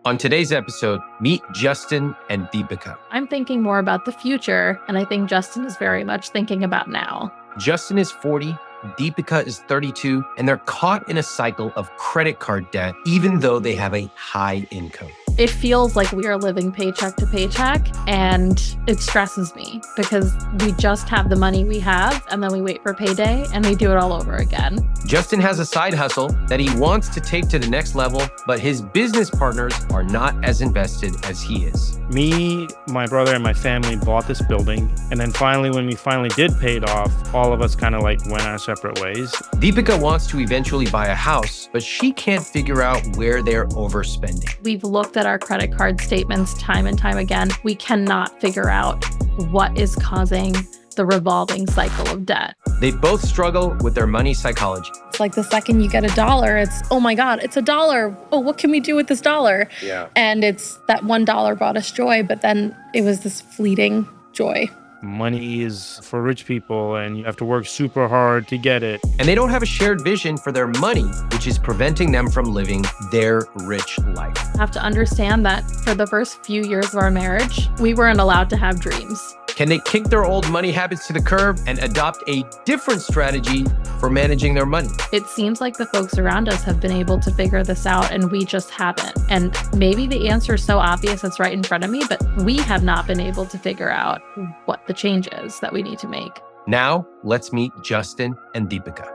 On today's episode, meet Justin and Deepika. I'm thinking more about the future, and I think Justin is very much thinking about now. Justin is 40, Deepika is 32, and they're caught in a cycle of credit card debt, even though they have a high income. It feels like we are living paycheck to paycheck, and it stresses me because we just have the money we have, and then we wait for payday, and we do it all over again. Justin has a side hustle that he wants to take to the next level, but his business partners are not as invested as he is. Me, my brother, and my family bought this building, and then finally, when we finally did pay it off, all of us kind of like went our separate ways. Deepika wants to eventually buy a house, but she can't figure out where they're overspending. We've looked at our credit card statements time and time again. We cannot figure out what is causing the revolving cycle of debt. They both struggle with their money psychology. It's like the second you get $1, it's, oh my God, it's $1. Oh, what can we do with this dollar? Yeah. And it's that $1 brought us joy, but then it was this fleeting joy. Money is for rich people, and you have to work super hard to get it. And they don't have a shared vision for their money, which is preventing them from living their rich life. I have to understand that for the first few years of our marriage, we weren't allowed to have dreams. Can they kick their old money habits to the curb and adopt a different strategy for managing their money? It seems like the folks around us have been able to figure this out, and we just haven't. And maybe the answer is so obvious it's right in front of me, but we have not been able to figure out what the change is that we need to make. Now, let's meet Justin and Deepika.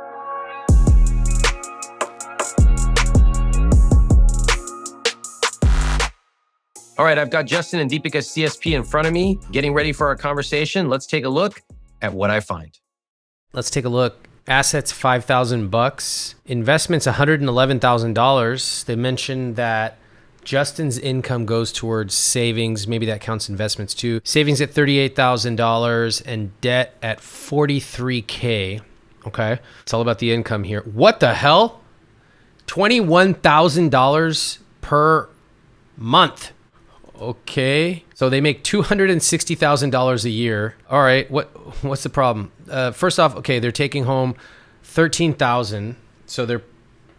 All right, I've got Justin and Deepika's CSP in front of me, getting ready for our conversation. Let's take a look at what I find. Let's take a look. Assets, $5,000. Investments, $111,000. They mentioned that Justin's income goes towards savings. Maybe that counts investments too. Savings at $38,000 and debt at $43K. Okay. It's all about the income here. What the hell? $21,000 per month. Okay. So they make $260,000 a year. All right. What's the problem? First off, okay, they're taking home $13,000. So they're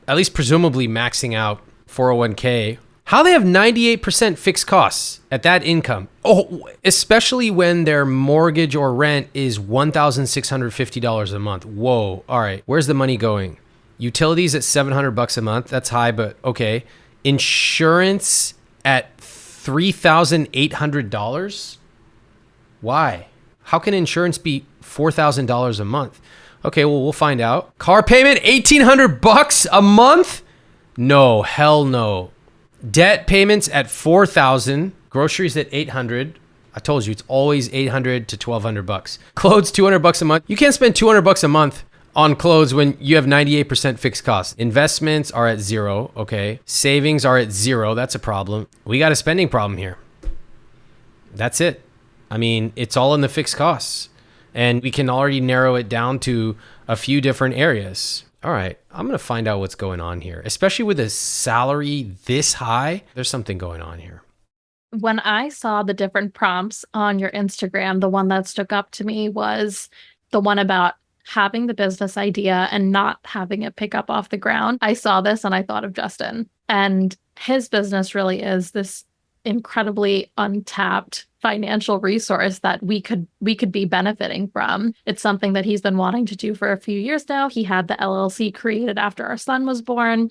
at least presumably maxing out 401k. How they have 98% fixed costs at that income? Oh, especially when their mortgage or rent is $1,650 a month. Whoa. All right. Where's the money going? Utilities at $700 a month. That's high, but okay. Insurance at $3,800. Why? How can insurance be $4,000 a month? Okay, well, we'll find out. Car payment, $1,800 a month? No, hell no. Debt payments at $4,000. Groceries at $800. I told you, it's always $800 to $1,200. Clothes, $200 a month. You can't spend $200 a month on clothes when you have 98% fixed costs. Investments are at zero, okay? Savings are at zero, that's a problem. We got a spending problem here. That's it. I mean, it's all in the fixed costs. And we can already narrow it down to a few different areas. All right, I'm gonna find out what's going on here. Especially with a salary this high, there's something going on here. When I saw the different prompts on your Instagram, the one that stuck up to me was the one about having the business idea and not having it pick up off the ground. I saw this and I thought of Justin, and his business really is this incredibly untapped financial resource that we could be benefiting from. It's something that he's been wanting to do for a few years now. He had the LLC created after our son was born.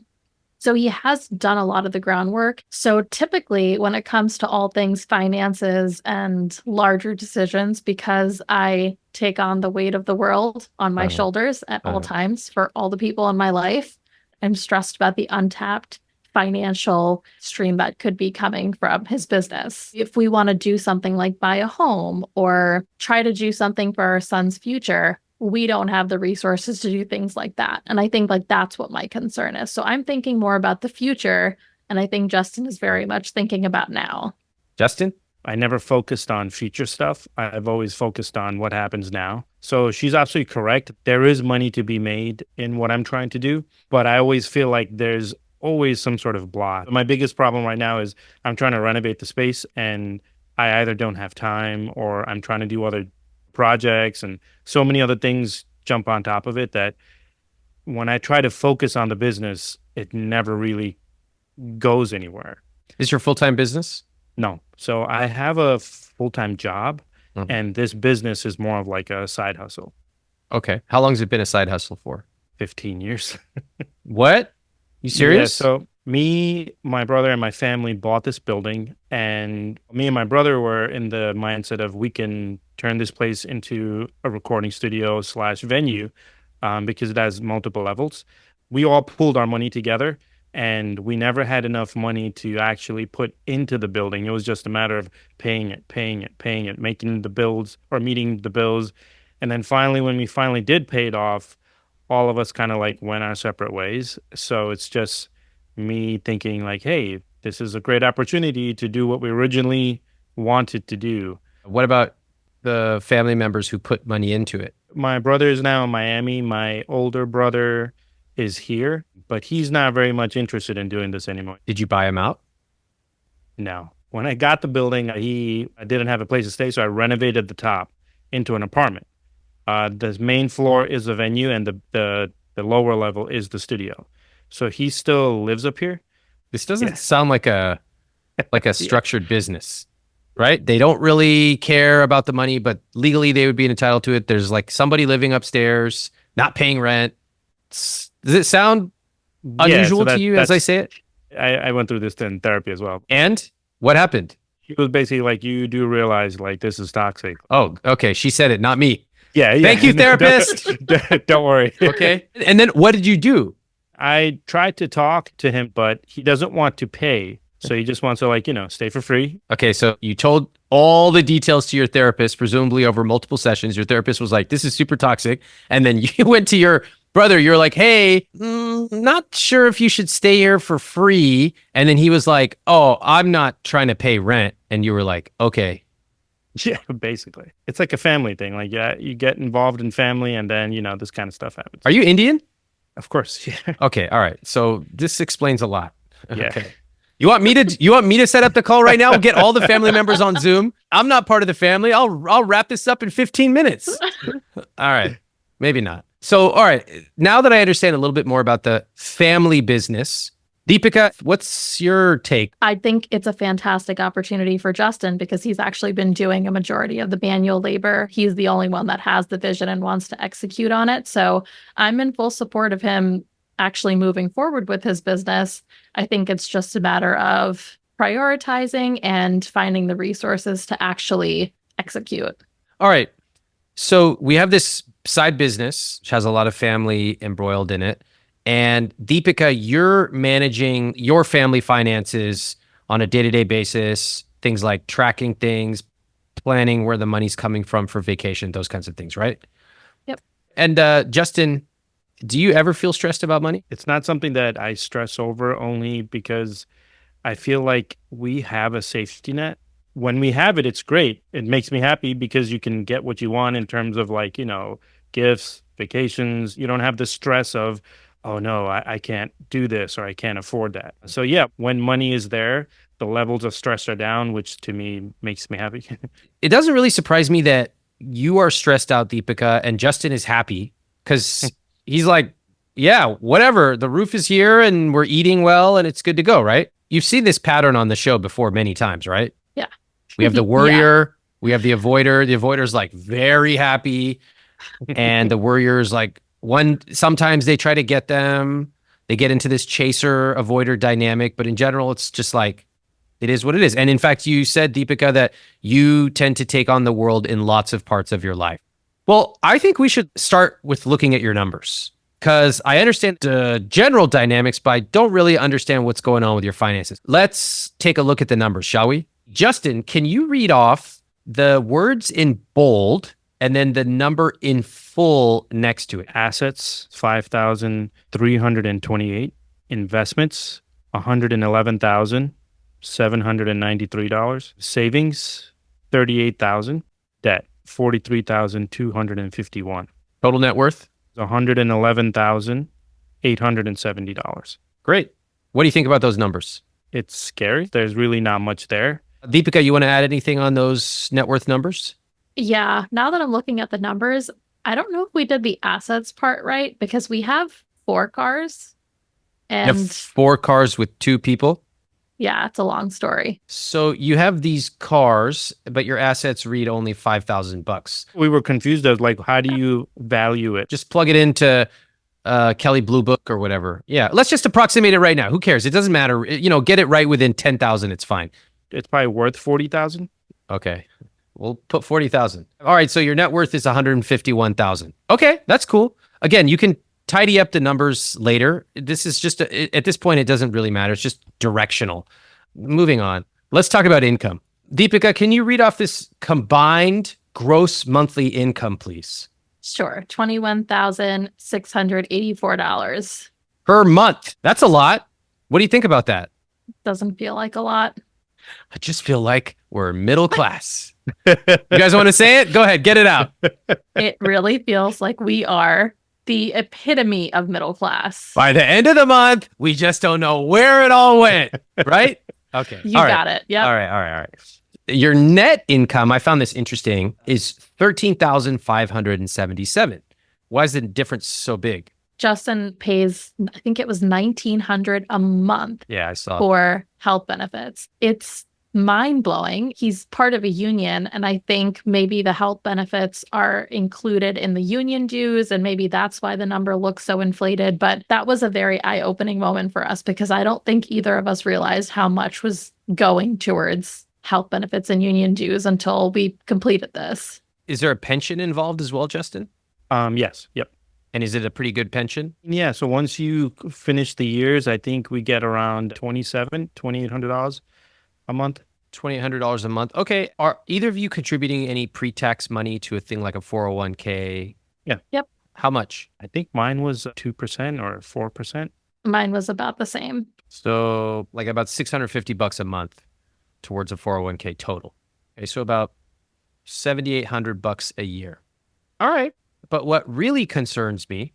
So he has done a lot of the groundwork. So typically when it comes to all things finances and larger decisions, because I take on the weight of the world on my shoulders at all times for all the people in my life, I'm stressed about the untapped financial stream that could be coming from his business. If we want to do something like buy a home or try to do something for our son's future, we don't have the resources to do things like that. And I think like that's what my concern is. So I'm thinking more about the future. And I think Justin is very much thinking about now. Justin? I never focused on future stuff. I've always focused on what happens now. So she's absolutely correct. There is money to be made in what I'm trying to do, but I always feel like there's always some sort of block. My biggest problem right now is I'm trying to renovate the space and I either don't have time or I'm trying to do other projects and so many other things jump on top of it that when I try to focus on the business, it never really goes anywhere. Is your full-time business? No. So I have a full-time job, and this business is more of like a side hustle. Okay. How long has it been a side hustle for? 15 years. What? You serious? Yeah, so me, my brother, and my family bought this building, and me and my brother were in the mindset of we can turn this place into a recording studio / venue, because it has multiple levels. We all pooled our money together, and we never had enough money to actually put into the building. It was just a matter of paying it, making the bills or meeting the bills. And then finally, when we finally did pay it off, all of us kind of like went our separate ways. So it's just me thinking like, hey, this is a great opportunity to do what we originally wanted to do. What about the family members who put money into it? My brother is now in Miami. My older brother is here, but he's not very much interested in doing this anymore. Did you buy him out? No. When I got the building, I didn't have a place to stay, so I renovated the top into an apartment. The main floor is the venue, and the lower level is the studio. So he still lives up here. This doesn't sound like a structured business, right? They don't really care about the money, but legally they would be entitled to it. There's like somebody living upstairs, not paying rent. Does it sound unusual to you as I say it? I went through this in therapy as well. And what happened? He was basically like, you do realize like this is toxic. Oh, okay. She said it, not me. Yeah. Thank you, therapist. Don't worry. Okay. And then what did you do? I tried to talk to him, but he doesn't want to pay. So he just wants to stay for free. Okay. So you told all the details to your therapist, presumably over multiple sessions. Your therapist was like, this is super toxic. And then you went to your brother. You're like, hey, not sure if you should stay here for free. And then he was like, oh, I'm not trying to pay rent. And you were like, okay. Yeah, basically. It's like a family thing. Like, yeah, you get involved in family and then, this kind of stuff happens. Are you Indian? Of course. Yeah. Okay. All right. So this explains a lot. Yeah. Okay. You want me to set up the call right now? We'll get all the family members on Zoom. I'm not part of the family. I'll wrap this up in 15 minutes. All right. Maybe not. So, all right. Now that I understand a little bit more about the family business, Deepika, what's your take? I think it's a fantastic opportunity for Justin because he's actually been doing a majority of the manual labor. He's the only one that has the vision and wants to execute on it. So I'm in full support of him actually moving forward with his business. I think it's just a matter of prioritizing and finding the resources to actually execute. All right. So we have this side business, which has a lot of family embroiled in it. And Deepika, you're managing your family finances on a day-to-day basis, things like tracking things, planning where the money's coming from for vacation, those kinds of things, right? Yep. And Justin, do you ever feel stressed about money? It's not something that I stress over only because I feel like we have a safety net. When we have it, it's great. It makes me happy because you can get what you want in terms of like, gifts, vacations. You don't have the stress of, oh no, I can't do this or I can't afford that. So yeah, when money is there, the levels of stress are down, which to me makes me happy. It doesn't really surprise me that you are stressed out, Deepika, and Justin is happy because he's like, yeah, whatever. The roof is here and we're eating well and it's good to go, right? You've seen this pattern on the show before many times, right? Yeah. We have the worrier, we have the avoider. The avoider's like very happy. And the worrier's like, sometimes they try to get them, they get into this chaser avoider dynamic, but in general, it's just like, it is what it is. And in fact, you said, Deepika, that you tend to take on the world in lots of parts of your life. Well, I think we should start with looking at your numbers because I understand the general dynamics, but I don't really understand what's going on with your finances. Let's take a look at the numbers, shall we? Justin, can you read off the words in bold and then the number in full next to it? Assets, 5,328. Investments, $111,793. Savings, 38,000. Debt, 43,251. Total net worth? $111,870. Great. What do you think about those numbers? It's scary. There's really not much there. Deepika, you want to add anything on those net worth numbers? Yeah. Now that I'm looking at the numbers, I don't know if we did the assets part right because we have 4 cars. You have 4 cars with 2 people? Yeah, it's a long story. So you have these cars, but your assets read only $5,000. We were confused as like, how do you value it? Just plug it into Kelly Blue Book or whatever. Yeah, let's just approximate it right now. Who cares? It doesn't matter. Get it right within 10,000. It's fine. It's probably worth 40,000. Okay, we'll put 40,000. All right, so your net worth is 151,000. Okay, that's cool. Again, you can tidy up the numbers later. This is just at this point, it doesn't really matter. It's just directional. Moving on. Let's talk about income. Deepika, can you read off this combined gross monthly income, please? Sure. $21,684. Per month. That's a lot. What do you think about that? Doesn't feel like a lot. I just feel like we're middle class. You guys want to say it? Go ahead, get it out. It really feels like we are the epitome of middle class. By the end of the month, we just don't know where it all went, right? Okay. You got it. Yep. All right. Your net income, I found this interesting, is 13,577. Why is the difference so big? Justin pays, I think it was $1,900 a month Yeah, I saw. for health benefits. It's mind-blowing. He's part of a union, and I think maybe the health benefits are included in the union dues, and maybe that's why the number looks so inflated. But that was a very eye-opening moment for us because I don't think either of us realized how much was going towards health benefits and union dues until we completed this. Is there a pension involved as well, Justin? Yes. Yep. And is it a pretty good pension? Yeah. So once you finish the years, I think we get around $2,800 a month. $2,800 a month. Okay. Are either of you contributing any pre-tax money to a thing like a 401k? Yeah. Yep. How much? I think mine was 2% or 4%. Mine was about the same. So like about $650 a month towards a 401k total. Okay. So about $7,800 a year. All right. But what really concerns me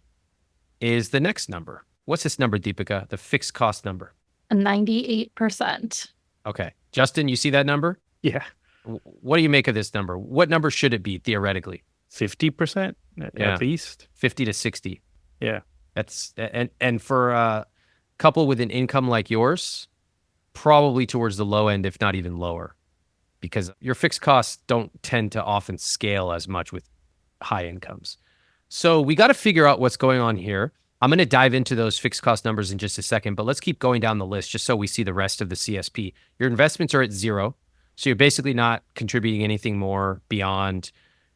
is the next number. What's this number, Deepika? The fixed cost number. 98%. Okay. Justin, you see that number? Yeah. What do you make of this number? What number should it be theoretically? 50% Yeah. at least. 50 to 60. Yeah. That's and for a couple with an income like yours, probably towards the low end, if not even lower, because your fixed costs don't tend to often scale as much with high incomes. So we got to figure out what's going on here. I'm going to dive into those fixed cost numbers in just a second, but let's keep going down the list just so we see the rest of the CSP. Your investments are at zero. So you're basically not contributing anything more beyond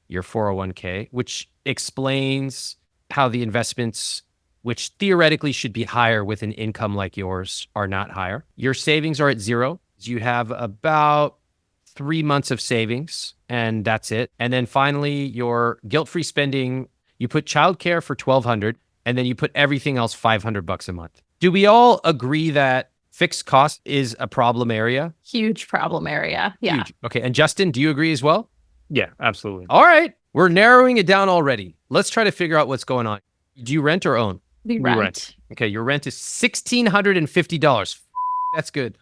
your 401k, which explains how the investments, which theoretically should be higher with an income like yours, are not higher. Your savings are at zero. You have about 3 months of savings, and that's it. And then finally, your guilt-free spending, you put childcare for $1,200, and then you put everything else $500 a month. Do we all agree that fixed cost is a problem area? Huge problem area. Yeah. Huge. Okay. And Justin, do you agree as well? Yeah, absolutely. All right. We're narrowing it down already. Let's try to figure out what's going on. Do you rent or own? We We rent. rent. Okay. Your rent is $1,650. That's good.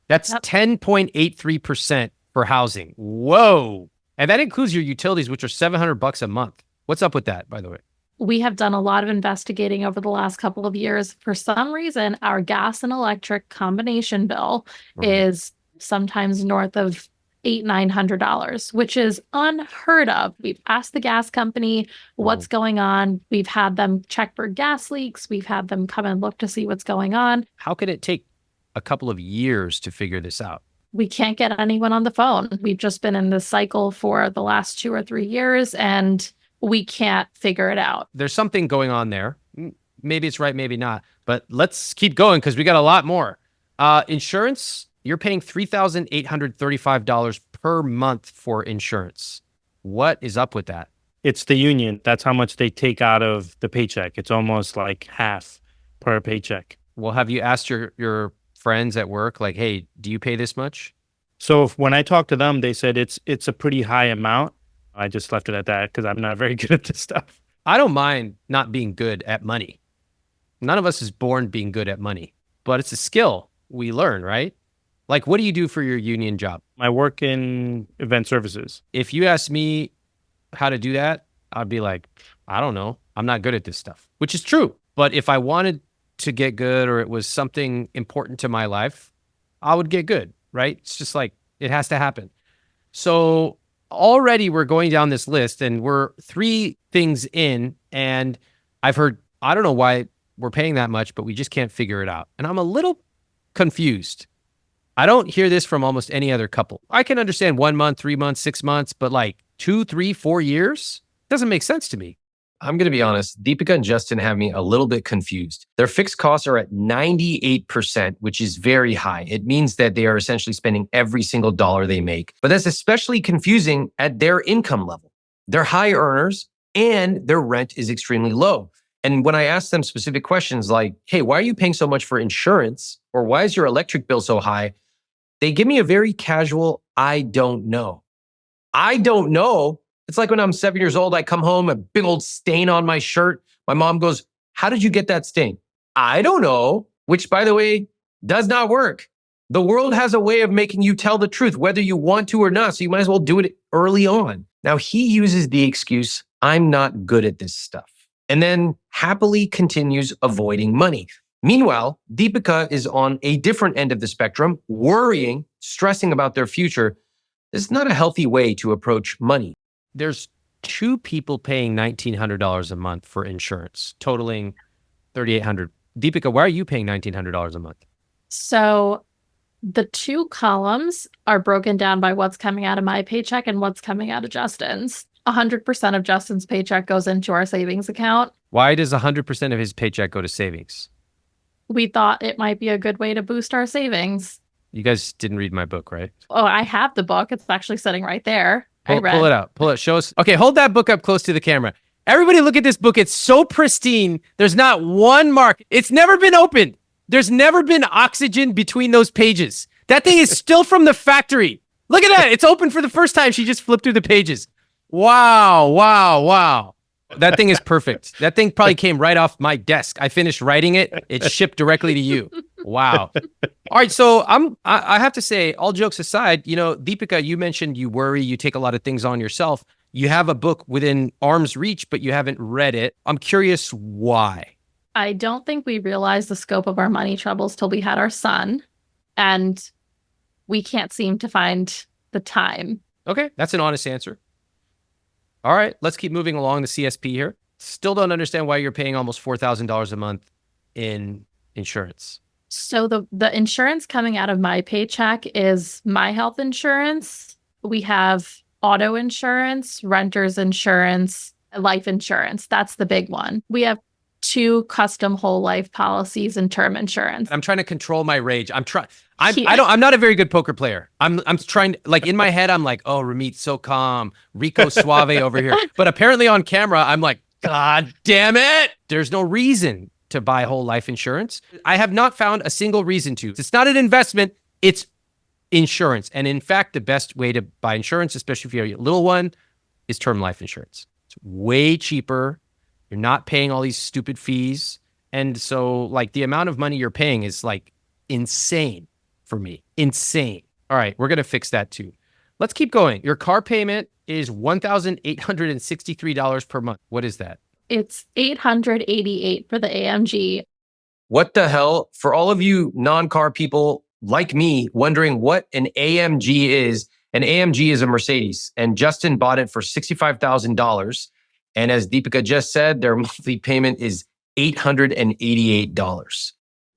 That's Yep. 10.83% for housing. Whoa. And that includes your utilities, which are $700 a month. What's up with that, by the way? We have done a lot of investigating over the last couple of years. For some reason, our gas and electric combination bill is sometimes north of $800-900, which is unheard of. We've asked the gas company what's going on. We've had them check for gas leaks. We've had them come and look to see what's going on. How could it take a couple of years to figure this out? We can't get anyone on the phone. We've just been in this cycle for the last 2 or 3 years, and we can't figure it out. There's something going on there. Maybe it's right, maybe not. But let's keep going because we got a lot more. Insurance, you're paying $3,835 per month for insurance. What is up with that? It's the union. That's how much they take out of the paycheck. It's almost like half per paycheck. Well, have you asked your friends at work, like, hey, do you pay this much? So when I talked to them, they said it's a pretty high amount. I just left it at that because I'm not very good at this stuff. I don't mind not being good at money. None of us is born being good at money, but it's a skill we learn, right? Like, what do you do for your union job? I work in event services. If you ask me how to do that, I'd be like, I don't know. I'm not good at this stuff, which is true. But if I wanted to get good or it was something important to my life, I would get good, right? It's just like, it has to happen. So already we're going down this list and we're 3 things in, and I've heard, I don't know why we're paying that much, but we just can't figure it out. And I'm a little confused. I don't hear this from almost any other couple. I can understand 1 month, 3 months, 6 months, but like 2, 3, 4 years doesn't make sense to me. I'm going to be honest, Deepika and Justin have me a little bit confused. Their fixed costs are at 98%, which is very high. It means that they are essentially spending every single dollar they make. But that's especially confusing at their income level. They're high earners and their rent is extremely low. And when I ask them specific questions like, hey, why are you paying so much for insurance? Or why is your electric bill so high? They give me a very casual, I don't know. I don't know. It's like when I'm 7 years old, I come home, a big old stain on my shirt. My mom goes, how did you get that stain? I don't know, which by the way, does not work. The world has a way of making you tell the truth, whether you want to or not. So you might as well do it early on. Now he uses the excuse, I'm not good at this stuff, and then happily continues avoiding money. Meanwhile, Deepika is on a different end of the spectrum, worrying, stressing about their future. This is not a healthy way to approach money. There's 2 people paying $1,900 a month for insurance, totaling $3,800. Deepika, why are you paying $1,900 a month? So the 2 columns are broken down by what's coming out of my paycheck and what's coming out of Justin's. 100% of Justin's paycheck goes into our savings account. Why does 100% of his paycheck go to savings? We thought it might be a good way to boost our savings. You guys didn't read my book, right? Oh, I have the book. It's actually sitting right there. Pull it out. Pull it. Show us. Okay, hold that book up close to the camera. Everybody look at this book. It's so pristine. There's not one mark. It's never been opened. There's never been oxygen between those pages. That thing is still from the factory. Look at that. It's open for the first time. She just flipped through the pages. Wow, wow, wow. That thing is perfect. That thing probably came right off my desk. I finished writing it. It shipped directly to you. Wow. All right. So I have to say, all jokes aside, Deepika, you mentioned you worry, you take a lot of things on yourself. You have a book within arm's reach, but you haven't read it. I'm curious why. I don't think we realized the scope of our money troubles till we had our son, and we can't seem to find the time. Okay. That's an honest answer. All right, let's keep moving along the CSP here. Still don't understand why you're paying almost $4,000 a month in insurance. So the insurance coming out of my paycheck is my health insurance. We have auto insurance, renter's insurance, life insurance. That's the big one. We have 2 custom whole life policies and term insurance. I'm trying to control my rage. I'm not a very good poker player. I'm trying, like in my head, I'm like, oh, Ramit, so calm, Rico Suave over here. But apparently on camera, I'm like, God damn it. There's no reason to buy whole life insurance. I have not found a single reason to. It's not an investment. It's insurance. And in fact, the best way to buy insurance, especially if you have a little one, is term life insurance. It's way cheaper. You're not paying all these stupid fees. And so like the amount of money you're paying is like insane for me. Insane. All right, we're going to fix that too. Let's keep going. Your car payment is $1,863 per month. What is that? It's $888 for the AMG. What the hell? For all of you non-car people like me wondering what an AMG is, an AMG is a Mercedes, and Justin bought it for $65,000. And as Deepika just said, their monthly payment is $888.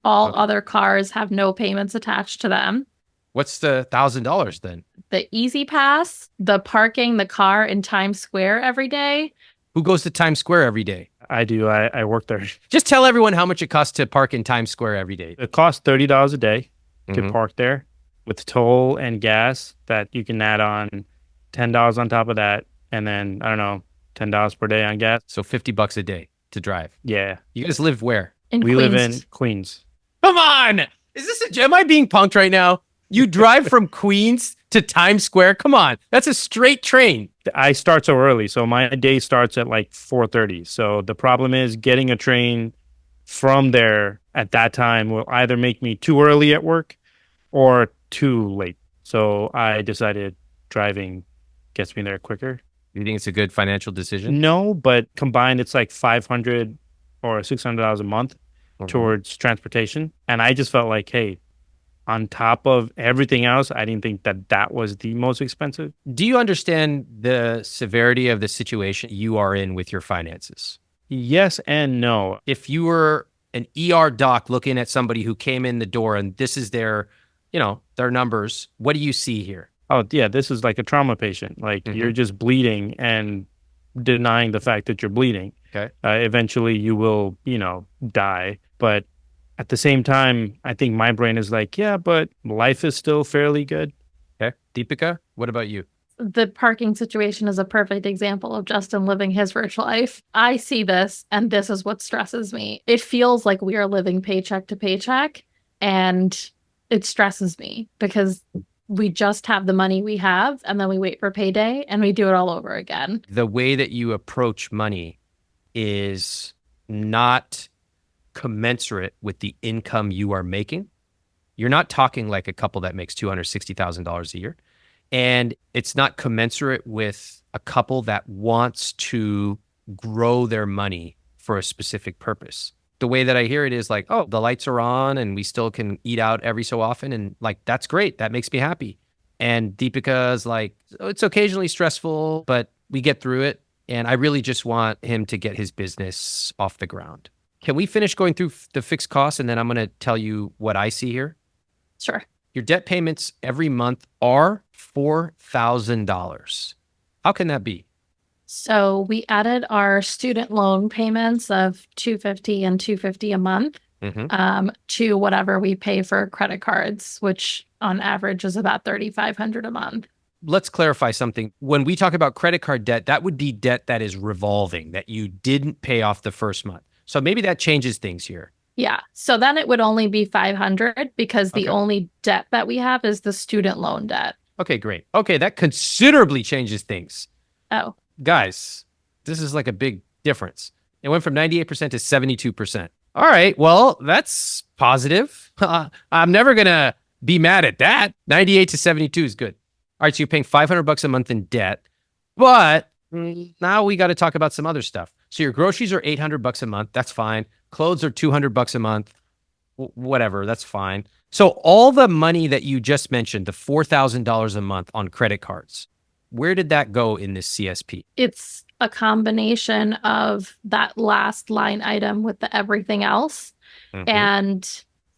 All other cars have no payments attached to them. What's the $1,000 then? The Easy Pass, the parking the car in Times Square every day. Who goes to Times Square every day? I do. I work there. Just tell everyone how much it costs to park in Times Square every day. It costs $30 a day to park there with toll and gas that you can add on $10 on top of that. And then, I don't know, $10 per day on gas. So $50 a day to drive. Yeah. You guys live where? We live in Queens. Come on. Am I being punked right now? You drive from Queens to Times Square? Come on. That's a straight train. I start so early. So my day starts at like 4:30. So the problem is getting a train from there at that time will either make me too early at work or too late. So I decided driving gets me there quicker. You think it's a good financial decision? No, but combined, it's like $500 or $600 a month towards transportation. And I just felt like, hey, on top of everything else, I didn't think that that was the most expensive. Do you understand the severity of the situation you are in with your finances? Yes and no. If you were an ER doc looking at somebody who came in the door and this is their, their numbers, what do you see here? Oh, yeah, this is like a trauma patient. Like you're just bleeding and denying the fact that you're bleeding. Okay. Eventually you will, die. But at the same time, I think my brain is like, yeah, but life is still fairly good. Okay. Deepika, what about you? The parking situation is a perfect example of Justin living his rich life. I see this, and this is what stresses me. It feels like we are living paycheck to paycheck, and it stresses me because we just have the money we have, and then we wait for payday, and we do it all over again. The way that you approach money is not commensurate with the income you are making. You're not talking like a couple that makes $260,000 a year. And it's not commensurate with a couple that wants to grow their money for a specific purpose. The way that I hear it is like, oh, the lights are on and we still can eat out every so often. And like, that's great. That makes me happy. And Deepika is like, oh, it's occasionally stressful, but we get through it. And I really just want him to get his business off the ground. Can we finish going through the fixed costs? And then I'm going to tell you what I see here. Sure. Your debt payments every month are $4,000. How can that be? So we added our student loan payments of $250 and $250 a month to whatever we pay for credit cards, which on average is about $3,500 a month. Let's clarify something. When we talk about credit card debt, that would be debt that is revolving, that you didn't pay off the first month. So maybe that changes things here. Yeah. So then it would only be $500 because the only debt that we have is the student loan debt. Okay, great. Okay, that considerably changes things. Oh. Guys, this is like a big difference. It went from 98% to 72%. All right, well, that's positive. I'm never going to be mad at that. 98 to 72 is good. All right, so you're paying $500 a month in debt, but now we got to talk about some other stuff. So your groceries are $800 a month. That's fine. Clothes are $200 a month. Whatever, that's fine. So all the money that you just mentioned, the $4,000 a month on credit cards, where did that go in this CSP? It's a combination of that last line item with the everything else and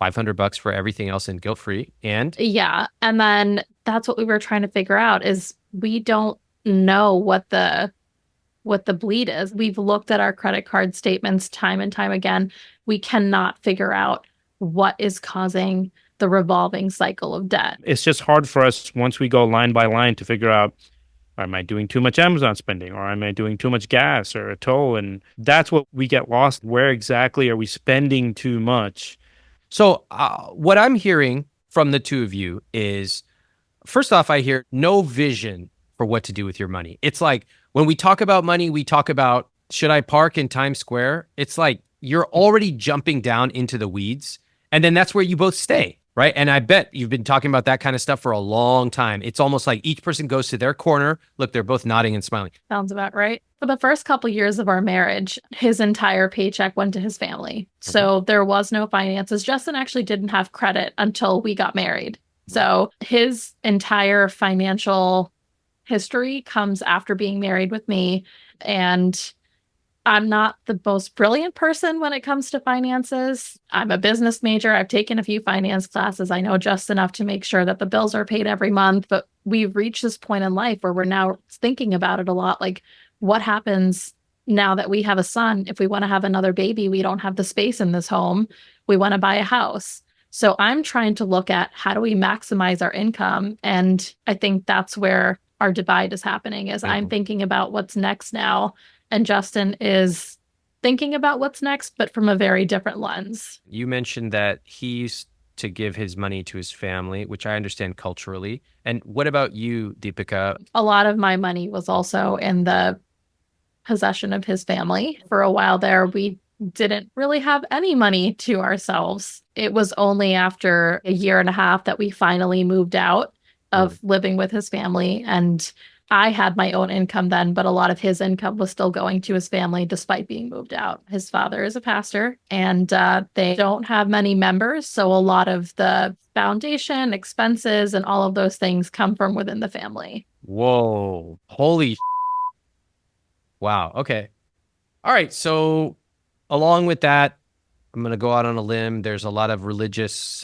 $500 for everything else in guilt-free. And yeah. And then that's what we were trying to figure out is we don't know what the bleed is. We've looked at our credit card statements time and time again. We cannot figure out what is causing the revolving cycle of debt. It's just hard for us once we go line by line to figure out, am I doing too much Amazon spending, or am I doing too much gas or a toll? And that's what we get lost. Where exactly are we spending too much? So what I'm hearing from the two of you is, first off, I hear no vision for what to do with your money. It's like when we talk about money, we talk about, should I park in Times Square? It's like you're already jumping down into the weeds. And then that's where you both stay, right? And I bet you've been talking about that kind of stuff for a long time. It's almost like each person goes to their corner. Look, they're both nodding and smiling. Sounds about right. For the first couple years of our marriage, his entire paycheck went to his family. So there was no finances. Justin actually didn't have credit until we got married. So his entire financial history comes after being married with me. And I'm not the most brilliant person when it comes to finances. I'm a business major. I've taken a few finance classes. I know just enough to make sure that the bills are paid every month. But we've reached this point in life where we're now thinking about it a lot. Like, what happens now that we have a son? If we want to have another baby, we don't have the space in this home. We want to buy a house. So I'm trying to look at how do we maximize our income? And I think that's where our divide is happening is I'm thinking about what's next now. And Justin is thinking about what's next, but from a very different lens. You mentioned that he used to give his money to his family, which I understand culturally. And what about you, Deepika? A lot of my money was also in the possession of his family. For a while there, we didn't really have any money to ourselves. It was only after a year and a half that we finally moved out of living with his family. And I had my own income then, but a lot of his income was still going to his family despite being moved out. His father is a pastor and they don't have many members. So a lot of the foundation expenses and all of those things come from within the family. Whoa. Holy. Wow. Okay. All right. So, along with that, I'm going to go out on a limb. There's a lot of religious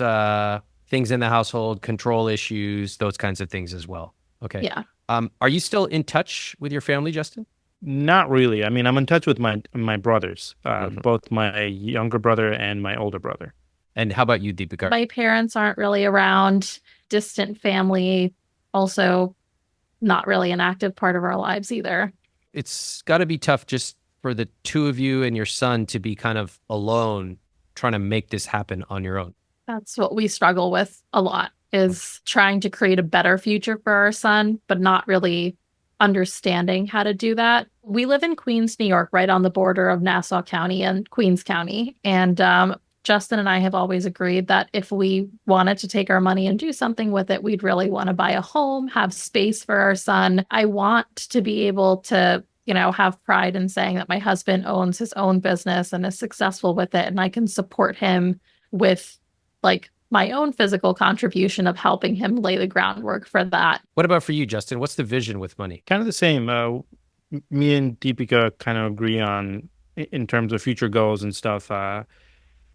things in the household, control issues, those kinds of things as well. Okay. Yeah. Are you still in touch with your family, Justin? Not really. I mean, I'm in touch with my brothers, both my younger brother and my older brother. And how about you, Deepika? My parents aren't really around. Distant family, also not really an active part of our lives either. It's got to be tough just for the two of you and your son to be kind of alone trying to make this happen on your own. That's what we struggle with a lot, is trying to create a better future for our son, but not really understanding how to do that. We live in Queens, New York, right on the border of Nassau County and Queens County. And Justin and I have always agreed that if we wanted to take our money and do something with it, we'd really want to buy a home, have space for our son. I want to be able to, have pride in saying that my husband owns his own business and is successful with it. And I can support him with my own physical contribution of helping him lay the groundwork for that. What about for you, Justin? What's the vision with money? Kind of the same. Me and Deepika kind of agree on in terms of future goals and stuff.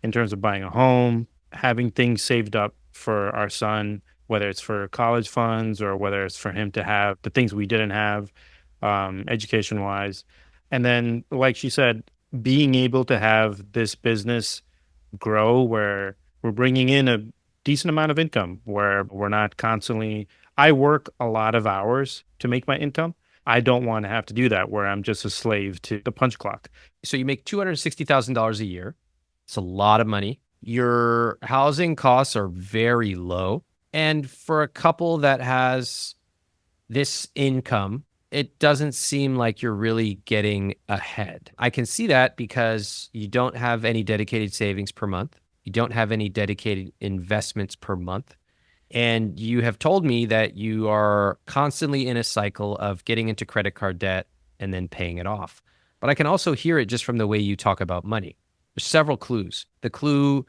In terms of buying a home, having things saved up for our son, whether it's for college funds or whether it's for him to have the things we didn't have, education-wise. And then, like she said, being able to have this business grow where we're bringing in a decent amount of income, where we're not constantly... I work a lot of hours to make my income. I don't want to have to do that where I'm just a slave to the punch clock. So you make $260,000 a year. It's a lot of money. Your housing costs are very low. And for a couple that has this income, it doesn't seem like you're really getting ahead. I can see that because you don't have any dedicated savings per month. You don't have any dedicated investments per month. And you have told me that you are constantly in a cycle of getting into credit card debt and then paying it off. But I can also hear it just from the way you talk about money. There's several clues. The clue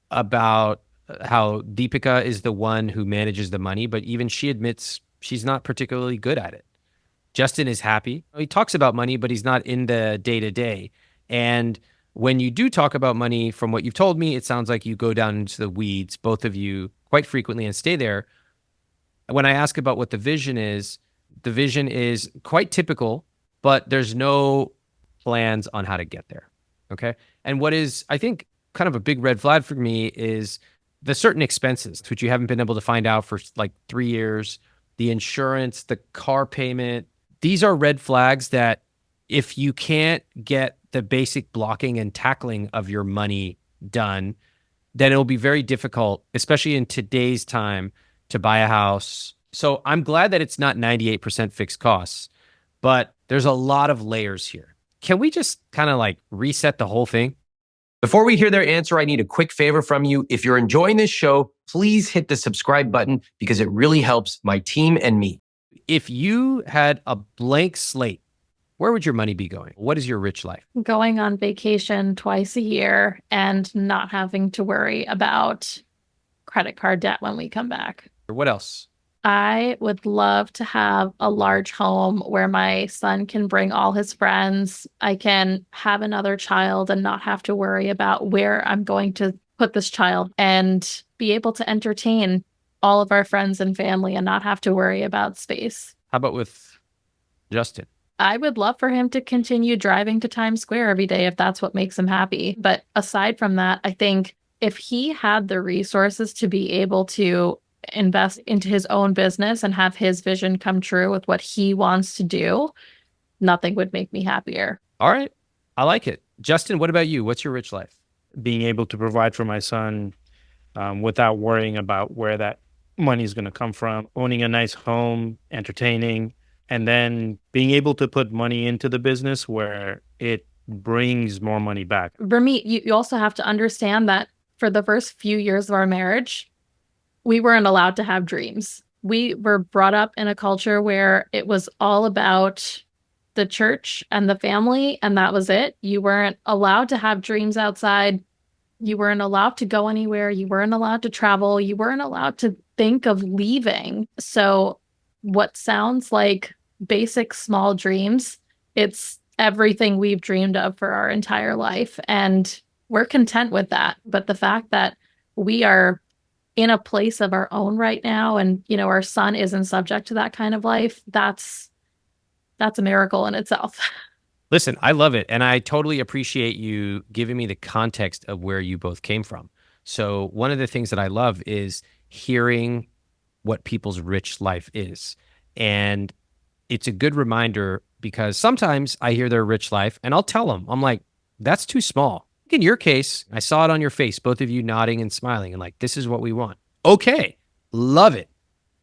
about how Deepika is the one who manages the money, but even she admits she's not particularly good at it. Justin is happy. He talks about money, but he's not in the day-to-day. And when you do talk about money, from what you've told me, it sounds like you go down into the weeds, both of you, quite frequently and stay there. When I ask about what the vision is quite typical, but there's no plans on how to get there. Okay. And what is, I think, kind of a big red flag for me is the certain expenses, which you haven't been able to find out for like 3 years, the insurance, the car payment. These are red flags that if you can't get the basic blocking and tackling of your money done, then it'll be very difficult, especially in today's time, to buy a house. So I'm glad that it's not 98% fixed costs, but there's a lot of layers here. Can we just kind of reset the whole thing? Before we hear their answer, I need a quick favor from you. If you're enjoying this show, please hit the subscribe button because it really helps my team and me. If you had a blank slate, where would your money be going? What is your rich life? Going on vacation twice a year and not having to worry about credit card debt when we come back. What else? I would love to have a large home where my son can bring all his friends. I can have another child and not have to worry about where I'm going to put this child, and be able to entertain all of our friends and family and not have to worry about space. How about with Justin? I would love for him to continue driving to Times Square every day if that's what makes him happy. But aside from that, I think if he had the resources to be able to invest into his own business and have his vision come true with what he wants to do, nothing would make me happier. All right. I like it. Justin, what about you? What's your rich life? Being able to provide for my son without worrying about where that money is going to come from, owning a nice home, entertaining, and then being able to put money into the business where it brings more money back. Ramit, you also have to understand that for the first few years of our marriage, we weren't allowed to have dreams. We were brought up in a culture where it was all about the church and the family, and that was it. You weren't allowed to have dreams outside. You weren't allowed to go anywhere. You weren't allowed to travel. You weren't allowed to think of leaving. So what sounds like basic small dreams, it's everything we've dreamed of for our entire life. And we're content with that. But the fact that we are in a place of our own right now, and our son isn't subject to that kind of life, that's a miracle in itself. Listen, I love it. And I totally appreciate you giving me the context of where you both came from. So one of the things that I love is hearing what people's rich life is. And it's a good reminder because sometimes I hear their rich life and I'll tell them, I'm like, that's too small. In your case, I saw it on your face, both of you nodding and smiling and like, this is what we want. Okay, love it.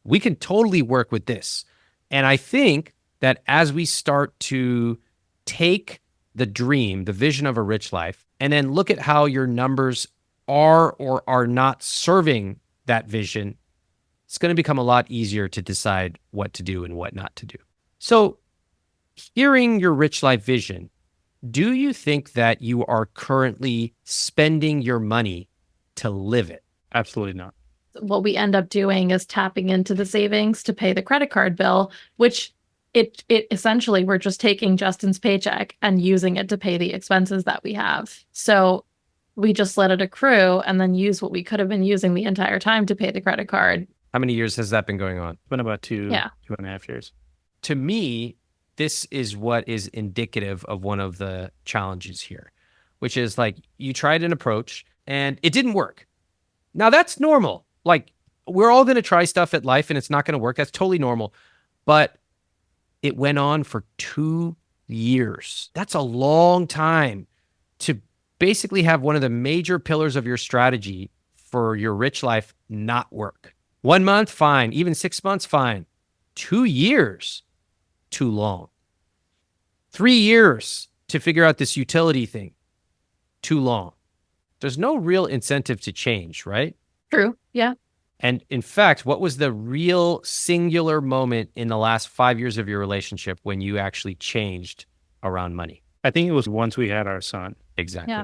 We can totally work with this. And I think that as we start to take the dream, the vision of a rich life, and then look at how your numbers are or are not serving that vision, it's going to become a lot easier to decide what to do and what not to do. So hearing your rich life vision, do you think that you are currently spending your money to live it? Absolutely not. What we end up doing is tapping into the savings to pay the credit card bill, which it essentially, we're just taking Justin's paycheck and using it to pay the expenses that we have. So we just let it accrue and then use what we could have been using the entire time to pay the credit card. How many years has that been going on? It's been about 2.5 years. To me, this is what is indicative of one of the challenges here, which is like you tried an approach and it didn't work. Now that's normal. Like we're all going to try stuff at life and it's not going to work. That's totally normal. But it went on for 2 years. That's a long time to basically have one of the major pillars of your strategy for your rich life not work. 1 month, fine. Even 6 months, fine. 2 years, too long. 3 years to figure out this utility thing, too long. There's no real incentive to change, right? True. Yeah. And in fact, what was the real singular moment in the last 5 years of your relationship when you actually changed around money? I think it was once we had our son. Exactly. Yeah.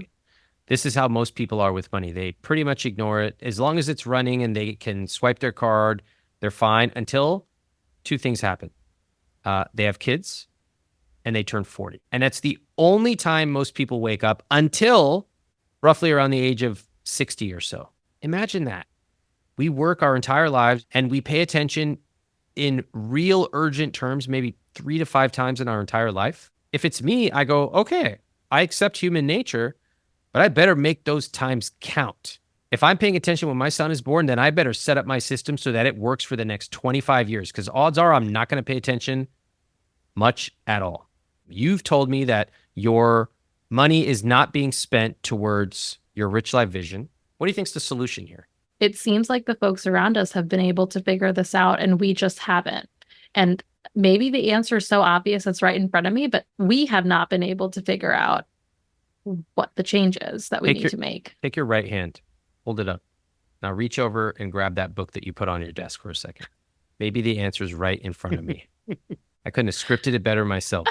This is how most people are with money. They pretty much ignore it. As long as it's running and they can swipe their card, they're fine until two things happen. They have kids and they turn 40. And that's the only time most people wake up until roughly around the age of 60 or so. Imagine that. We work our entire lives and we pay attention in real urgent terms, maybe 3 to 5 times in our entire life. If it's me, I go, okay, I accept human nature, but I better make those times count. If I'm paying attention when my son is born, then I better set up my system so that it works for the next 25 years, because odds are I'm not going to pay attention much at all. You've told me that your money is not being spent towards your rich life vision. What do you think is the solution here? It seems like the folks around us have been able to figure this out and we just haven't. And maybe the answer is so obvious it's right in front of me, but we have not been able to figure out what the change is that we need to make. Take your right hand, hold it up. Now reach over and grab that book that you put on your desk for a second. Maybe the answer is right in front of me. I couldn't have scripted it better myself.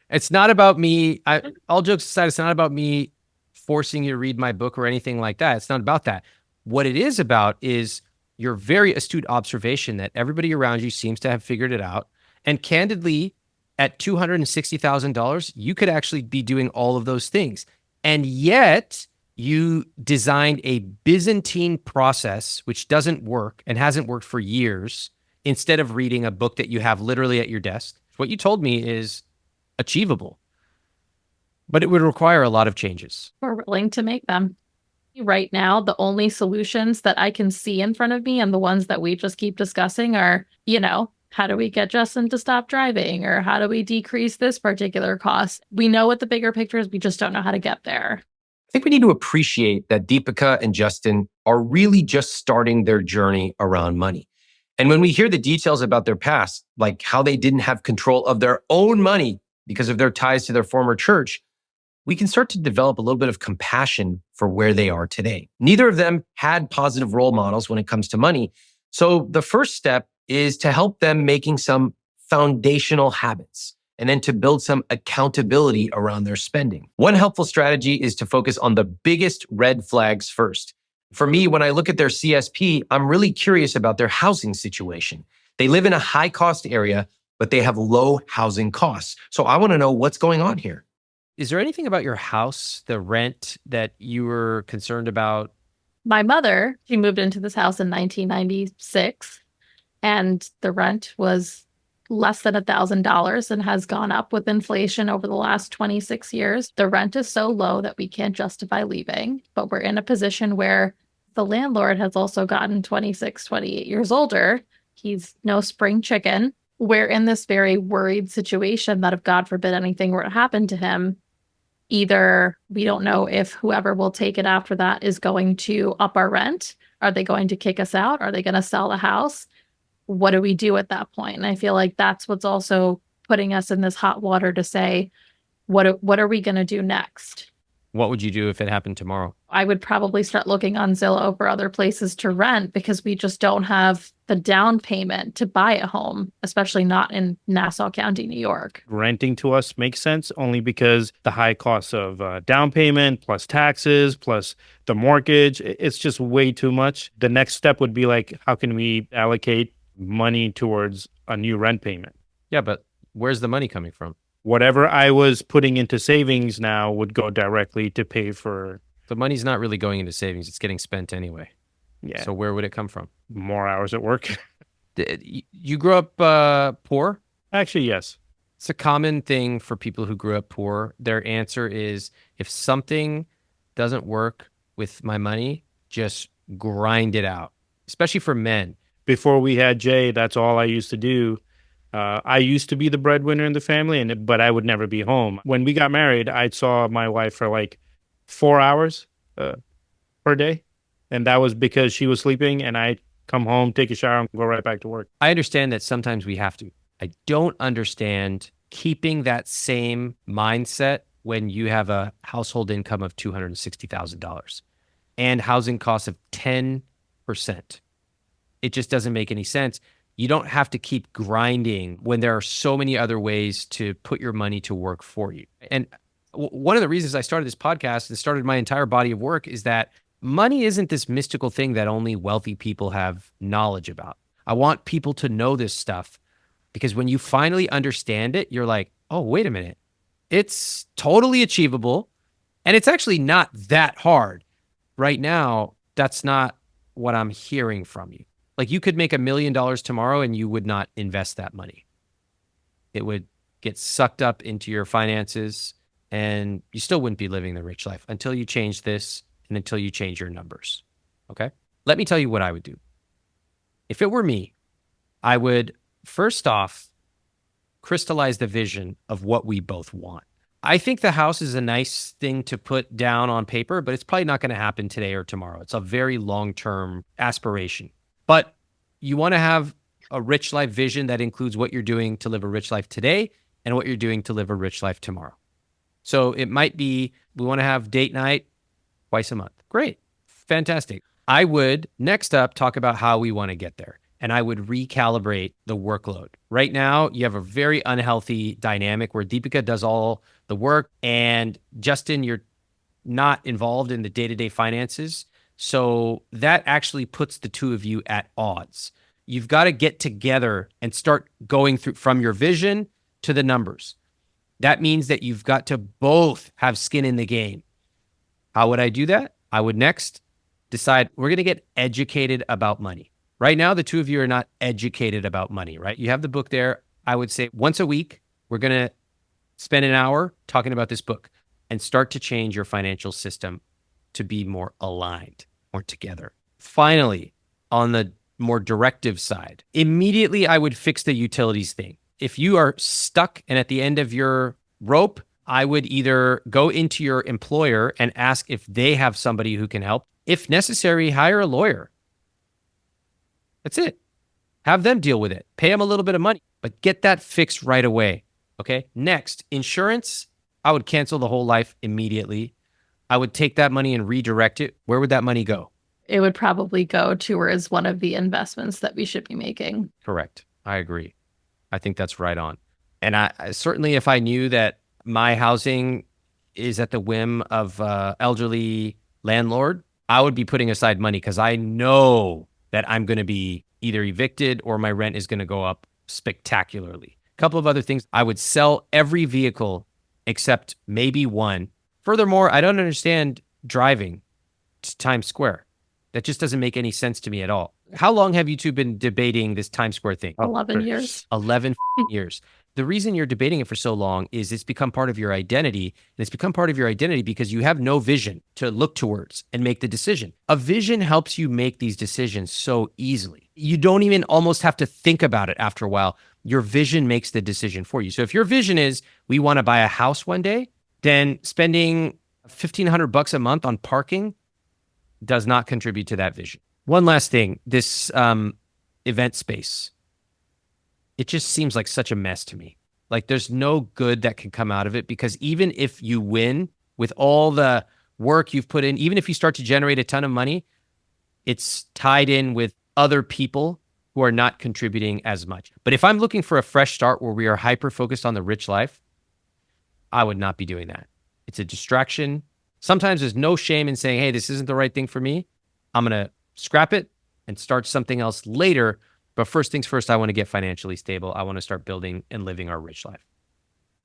It's not about me. All jokes aside, it's not about me forcing you to read my book or anything like that. It's not about that. What it is about is your very astute observation that everybody around you seems to have figured it out. And candidly, at $260,000, you could actually be doing all of those things. And yet you designed a Byzantine process, which doesn't work and hasn't worked for years, instead of reading a book that you have literally at your desk. What you told me is achievable, but it would require a lot of changes. We're willing to make them. Right now, the only solutions that I can see in front of me and the ones that we just keep discussing are, how do we get Justin to stop driving? Or how do we decrease this particular cost? We know what the bigger picture is. We just don't know how to get there. I think we need to appreciate that Deepika and Justin are really just starting their journey around money. And when we hear the details about their past, like how they didn't have control of their own money because of their ties to their former church, we can start to develop a little bit of compassion for where they are today. Neither of them had positive role models when it comes to money. So the first step is to help them making some foundational habits and then to build some accountability around their spending. One helpful strategy is to focus on the biggest red flags first. For me, when I look at their CSP, I'm really curious about their housing situation. They live in a high cost area, but they have low housing costs. So I want to know what's going on here. Is there anything about your house, the rent, that you were concerned about? My mother, she moved into this house in 1996, and the rent was less than $1,000 and has gone up with inflation over the last 26 years. The rent is so low that we can't justify leaving, but we're in a position where the landlord has also gotten 26, 28 years older. He's no spring chicken. We're in this very worried situation that if God forbid anything were to happen to him, either we don't know if whoever will take it after that is going to up our rent. Are they going to kick us out? Are they going to sell the house? What do we do at that point? And I feel like that's what's also putting us in this hot water to say, what are we going to do next? What would you do if it happened tomorrow? I would probably start looking on Zillow for other places to rent because we just don't have the down payment to buy a home, especially not in Nassau County, New York. Renting to us makes sense only because the high cost of down payment plus taxes plus the mortgage, it's just way too much. The next step would be like, how can we allocate money towards a new rent payment? Yeah, but where's the money coming from? Whatever I was putting into savings now would go directly to pay for. The money's not really going into savings. It's getting spent anyway. Yeah. So where would it come from? More hours at work. You grew up poor? Actually, yes. It's a common thing for people who grew up poor. Their answer is, if something doesn't work with my money, just grind it out, especially for men. Before we had Jay, that's all I used to do. I used to be the breadwinner in the family, but I would never be home. When we got married, I saw my wife for like 4 hours per day. And that was because she was sleeping and I'd come home, take a shower, and go right back to work. I understand that sometimes we have to. I don't understand keeping that same mindset when you have a household income of $260,000 and housing costs of 10%. It just doesn't make any sense. You don't have to keep grinding when there are so many other ways to put your money to work for you. And one of the reasons I started this podcast and started my entire body of work is that money isn't this mystical thing that only wealthy people have knowledge about. I want people to know this stuff because when you finally understand it, you're like, oh, wait a minute. It's totally achievable and it's actually not that hard. Right now, that's not what I'm hearing from you. Like, you could make $1 million tomorrow and you would not invest that money. It would get sucked up into your finances and you still wouldn't be living the rich life until you change this and until you change your numbers. Okay? Let me tell you what I would do. If it were me, I would first off crystallize the vision of what we both want. I think the house is a nice thing to put down on paper, but it's probably not going to happen today or tomorrow. It's a very long-term aspiration. But you want to have a rich life vision that includes what you're doing to live a rich life today and what you're doing to live a rich life tomorrow. So it might be, we want to have date night twice a month. Great. Fantastic. I would next up talk about how we want to get there. And I would recalibrate the workload. Right now, you have a very unhealthy dynamic where Deepika does all the work and Justin, you're not involved in the day-to-day finances. So that actually puts the two of you at odds. You've got to get together and start going through from your vision to the numbers. That means that you've got to both have skin in the game. How would I do that? I would next decide we're going to get educated about money. Right now, the two of you are not educated about money, right? You have the book there. I would say once a week, we're going to spend an hour talking about this book and start to change your financial system to be more aligned, more together. Finally, on the more directive side, immediately I would fix the utilities thing. If you are stuck and at the end of your rope, I would either go into your employer and ask if they have somebody who can help. If necessary, hire a lawyer. That's it. Have them deal with it. Pay them a little bit of money, but get that fixed right away. Okay. Next, insurance. I would cancel the whole life immediately. I would take that money and redirect it. Where would that money go? it would probably go towards one of the investments that we should be making. Correct. I agree. I think that's right on. And I certainly, if I knew that my housing is at the whim of elderly landlord, I would be putting aside money because I know that I'm going to be either evicted or my rent is going to go up spectacularly. A couple of other things. I would sell every vehicle except maybe one. Furthermore, I don't understand driving to Times Square. That just doesn't make any sense to me at all. How long have you two been debating this Times Square thing? 11 years. 11 years. The reason you're debating it for so long is it's become part of your identity. And it's become part of your identity because you have no vision to look towards and make the decision. A vision helps you make these decisions so easily. You don't even almost have to think about it after a while. Your vision makes the decision for you. So if your vision is we want to buy a house one day, then spending $1,500 a month on parking does not contribute to that vision. One last thing, this event space. It just seems like such a mess to me. Like there's no good that can come out of it because even if you win with all the work you've put in, even if you start to generate a ton of money, it's tied in with other people who are not contributing as much. But if I'm looking for a fresh start where we are hyper-focused on the rich life, I would not be doing that. It's a distraction. Sometimes there's no shame in saying, hey, this isn't the right thing for me. I'm going to scrap it and start something else later. But first things first, I want to get financially stable. I want to start building and living our rich life.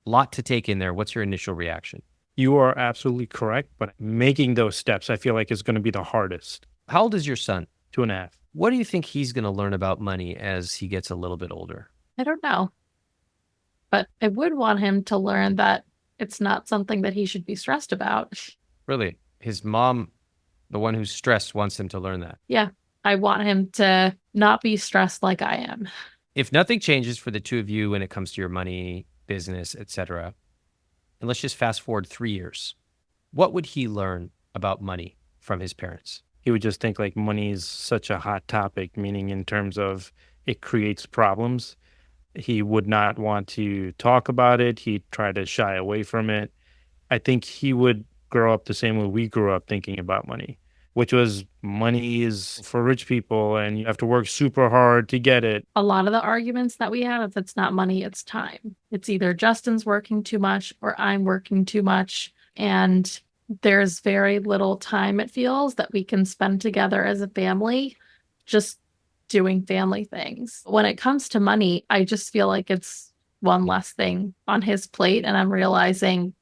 A lot to take in there. What's your initial reaction? You are absolutely correct, but making those steps, I feel like is going to be the hardest. How old is your son? 2.5. What do you think he's going to learn about money as he gets a little bit older? I don't know. But I would want him to learn that it's not something that he should be stressed about. Really? His mom, the one who's stressed, wants him to learn that. Yeah. I want him to not be stressed like I am. If nothing changes for the two of you when it comes to your money, business, etc., and let's just fast forward 3 years, what would he learn about money from his parents? He would just think like money is such a hot topic, meaning in terms of it creates problems. He would not want to talk about it. He'd try to shy away from it. I think he would grow up the same way we grew up thinking about money, which was money is for rich people and you have to work super hard to get it. A lot of the arguments that we have, if it's not money, it's time. It's either Justin's working too much or I'm working too much. And there's very little time, it feels, that we can spend together as a family just doing family things. When it comes to money, I just feel like it's one less thing on his plate. And I'm realizing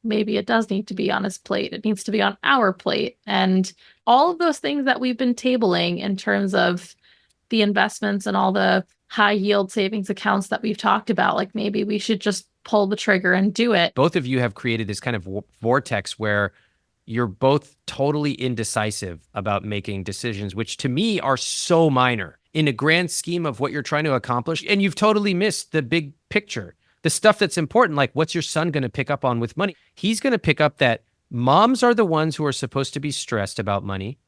maybe it does need to be on his plate. It needs to be on our plate. And all of those things that we've been tabling in terms of the investments and all the high yield savings accounts that we've talked about, like maybe we should just pull the trigger and do it. Both of you have created this kind of vortex where you're both totally indecisive about making decisions, which to me are so minor in a grand scheme of what you're trying to accomplish. And you've totally missed the big picture. The stuff that's important, like what's your son going to pick up on with money? He's going to pick up that moms are the ones who are supposed to be stressed about money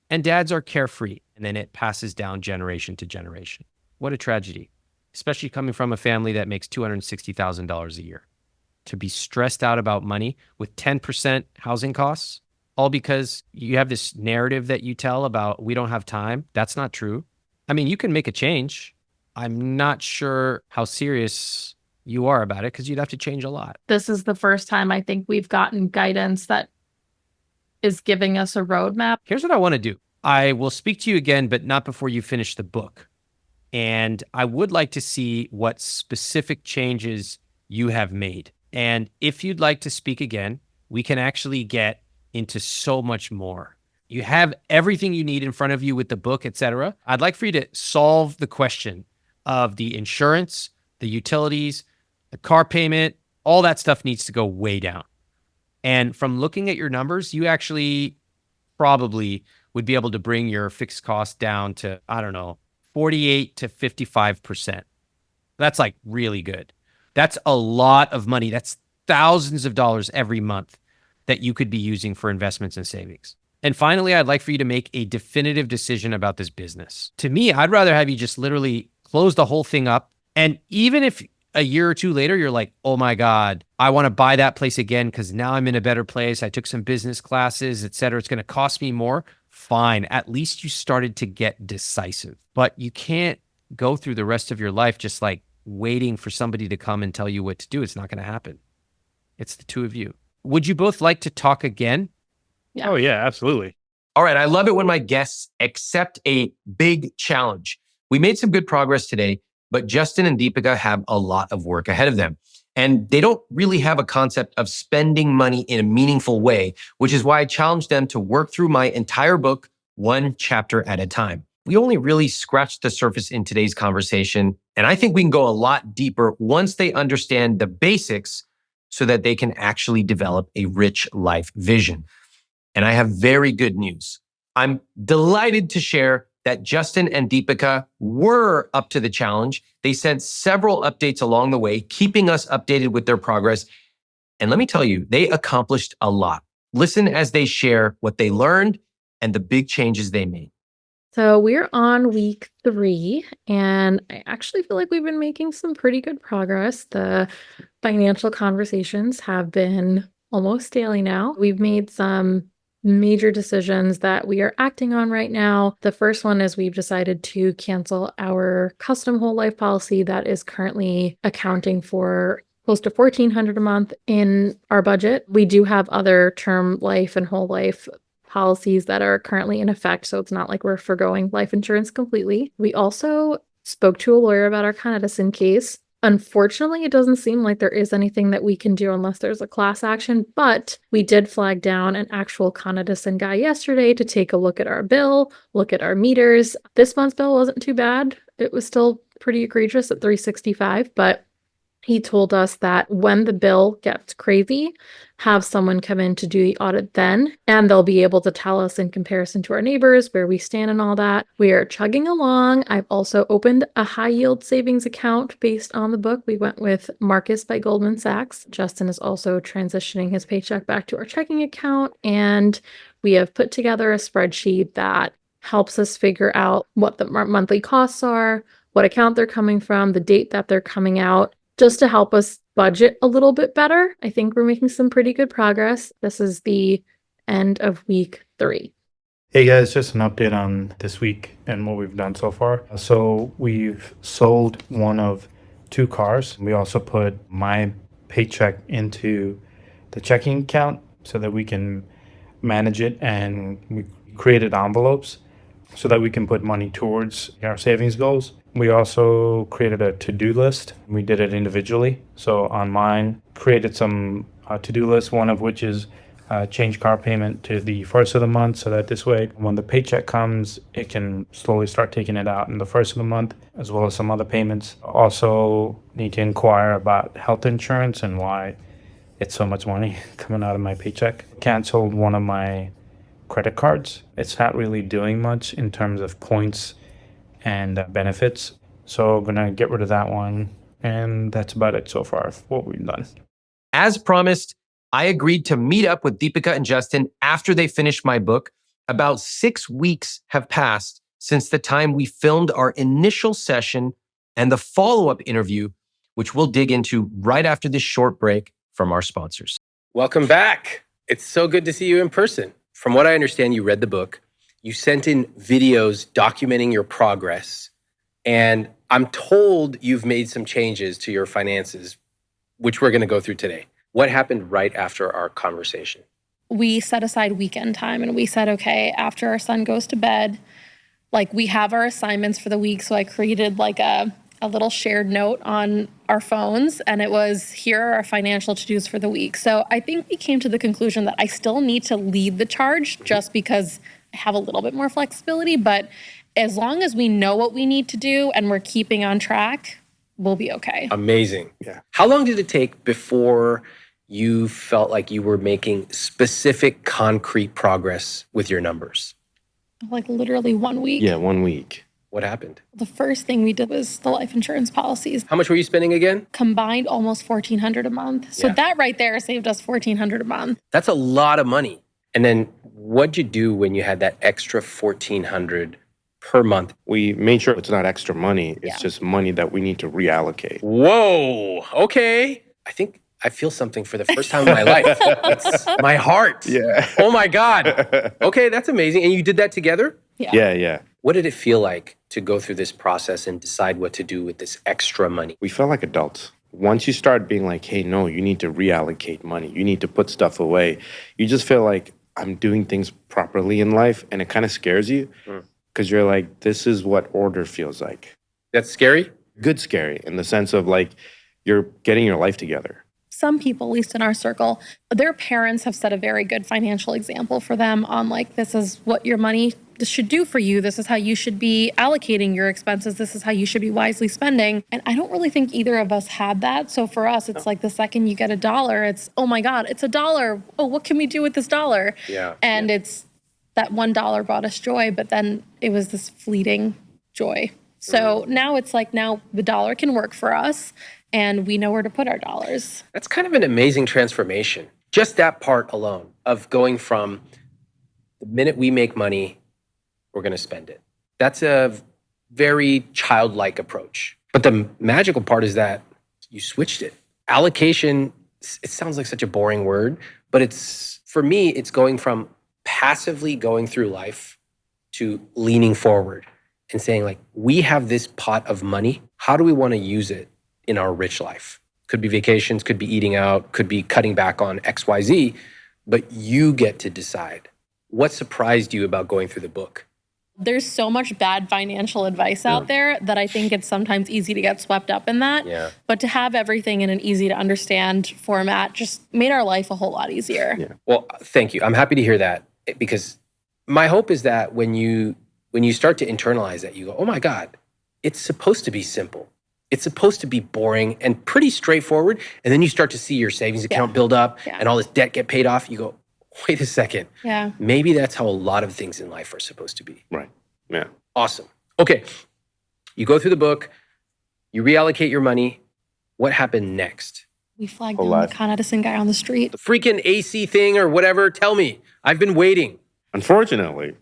and dads are carefree. And then it passes down generation to generation. What a tragedy, especially coming from a family that makes $260,000 a year. To be stressed out about money with 10% housing costs, all because you have this narrative that you tell about we don't have time. That's not true. I mean, you can make a change. I'm not sure how serious you are about it because you'd have to change a lot. This is the first time I think we've gotten guidance that is giving us a roadmap. Here's what I want to do. I will speak to you again, but not before you finish the book. And I would like to see what specific changes you have made. And if you'd like to speak again, we can actually get into so much more. You have everything you need in front of you with the book, etc. I'd like for you to solve the question of the insurance, the utilities, the car payment, all that stuff needs to go way down. And from looking at your numbers, you actually probably would be able to bring your fixed cost down to, 48 to 55%. That's like really good. That's a lot of money. That's thousands of dollars every month that you could be using for investments and savings. And finally, I'd like for you to make a definitive decision about this business. To me, I'd rather have you just literally close the whole thing up. And even if a year or two later, you're like, oh my God, I want to buy that place again because now I'm in a better place. I took some business classes, et cetera. It's going to cost me more. fine. At least you started to get decisive. But you can't go through the rest of your life just like waiting for somebody to come and tell you what to do. It's not going to happen. It's the two of you. Would you both like to talk again? Yeah. Oh, yeah, absolutely. All right. I love it when my guests accept a big challenge. We made some good progress today, but Justin and Deepika have a lot of work ahead of them. And they don't really have a concept of spending money in a meaningful way, which is why I challenged them to work through my entire book, one chapter at a time. We only really scratched the surface in today's conversation, and I think we can go a lot deeper once they understand the basics so that they can actually develop a rich life vision. And I have very good news. I'm delighted to share that Justin and Deepika were up to the challenge. They sent several updates along the way, keeping us updated with their progress. And let me tell you, they accomplished a lot. Listen as they share what they learned and the big changes they made. So we're on week 3, and I actually feel like we've been making some pretty good progress. The financial conversations have been almost daily now. We've made some major decisions that we are acting on right now. The first one is we've decided to cancel our custom whole life policy that is currently accounting for close to $1,400 a month in our budget. We do have other term life and whole life policies that are currently in effect, so it's not like we're forgoing life insurance completely. We also spoke to a lawyer about our Con Edison case. Unfortunately, it doesn't seem like there is anything that we can do unless there's a class action, but we did flag down an actual Con Edison guy yesterday to take a look at our bill, look at our meters. This month's bill wasn't too bad. It was still pretty egregious at $365, but he told us that when the bill gets crazy, have someone come in to do the audit then, and they'll be able to tell us in comparison to our neighbors where we stand and all that. We are chugging along. I've also opened a high yield savings account based on the book. We went with Marcus by Goldman Sachs. Justin is also transitioning his paycheck back to our checking account, and we have put together a spreadsheet that helps us figure out what the monthly costs are, what account they're coming from, the date that they're coming out, just to help us budget a little bit better. I think we're making some pretty good progress. This is the end of week 3. Hey guys, just an update on this week and what we've done so far. So we've sold one of 2 cars. We also put my paycheck into the checking account so that we can manage it, and we created envelopes so that we can put money towards our savings goals. We also created a to-do list. We did it individually. So on mine, created some to-do lists, one of which is change car payment to the first of the month, so that this way, when the paycheck comes, it can slowly start taking it out in the first of the month, as well as some other payments. Also need to inquire about health insurance and why it's so much money coming out of my paycheck. Canceled one of my credit cards. It's not really doing much in terms of points and benefits. So I'm gonna get rid of that one. And that's about it so far, what we've done. As promised, I agreed to meet up with Deepika and Justin after they finished my book. About 6 weeks have passed since the time we filmed our initial session and the follow-up interview, which we'll dig into right after this short break from our sponsors. Welcome back. It's so good to see you in person. From what I understand, you read the book. You sent in videos documenting your progress, and I'm told you've made some changes to your finances, which we're going to go through today. What happened right after our conversation? We set aside weekend time, and we said, okay, after our son goes to bed, like we have our assignments for the week. So I created like a little shared note on our phones, and it was, here are our financial to-dos for the week. So I think we came to the conclusion that I still need to lead the charge just because I have a little bit more flexibility, but as long as we know what we need to do and we're keeping on track, we'll be okay. Amazing. Yeah. How long did it take before you felt like you were making specific, concrete progress with your numbers? Like literally 1 week. Yeah, 1 week. What happened? The first thing we did was the life insurance policies. How much were you spending again? Combined almost $1,400 a month. So Yeah. that right there saved us $1,400 a month. That's a lot of money. And then what'd you do when you had that extra $1,400 per month? We made sure it's not extra money. It's Yeah. just money that we need to reallocate. Whoa. Okay. I think I feel something for the first time in my life. It's my heart. Yeah. Oh my God. Okay, that's amazing. And you did that together? Yeah. What did it feel like to go through this process and decide what to do with this extra money? We felt like adults. Once you start being like, hey, no, you need to reallocate money. You need to put stuff away. You just feel like I'm doing things properly in life. And it kind of scares you because you're like, this is what order feels like. That's scary? Good scary in the sense of like, you're getting your life together. Some people, at least in our circle, their parents have set a very good financial example for them on like, this is what your money should do for you. This is how you should be allocating your expenses. This is how you should be wisely spending. And I don't really think either of us had that. So for us, it's like the second you get $1, it's, oh my God, it's $1. Oh, what can we do with this $1? Yeah. And it's that $1 brought us joy, but then it was this fleeting joy. So now it's like, now the dollar can work for us and we know where to put our dollars. That's kind of an amazing transformation. Just that part alone of going from the minute we make money, we're going to spend it. That's a very childlike approach. But the magical part is that you switched it. Allocation, it sounds like such a boring word, but for me, it's going from passively going through life to leaning forward and saying like, we have this pot of money. How do we want to use it in our rich life? Could be vacations, could be eating out, could be cutting back on XYZ, but you get to decide. What surprised you about going through the book? There's so much bad financial advice out there that I think it's sometimes easy to get swept up in that. Yeah. But to have everything in an easy to understand format just made our life a whole lot easier. Yeah. Well, thank you. I'm happy to hear that because my hope is that when you start to internalize that, you go, oh my God, it's supposed to be simple. It's supposed to be boring and pretty straightforward. And then you start to see your savings account build up and all this debt get paid off. You go, wait a second. Yeah. Maybe that's how a lot of things in life are supposed to be. Right. Yeah. Awesome. Okay. You go through the book, you reallocate your money. What happened next? We flagged down the Con Edison guy on the street. The freaking AC thing or whatever. Tell me. I've been waiting. Unfortunately,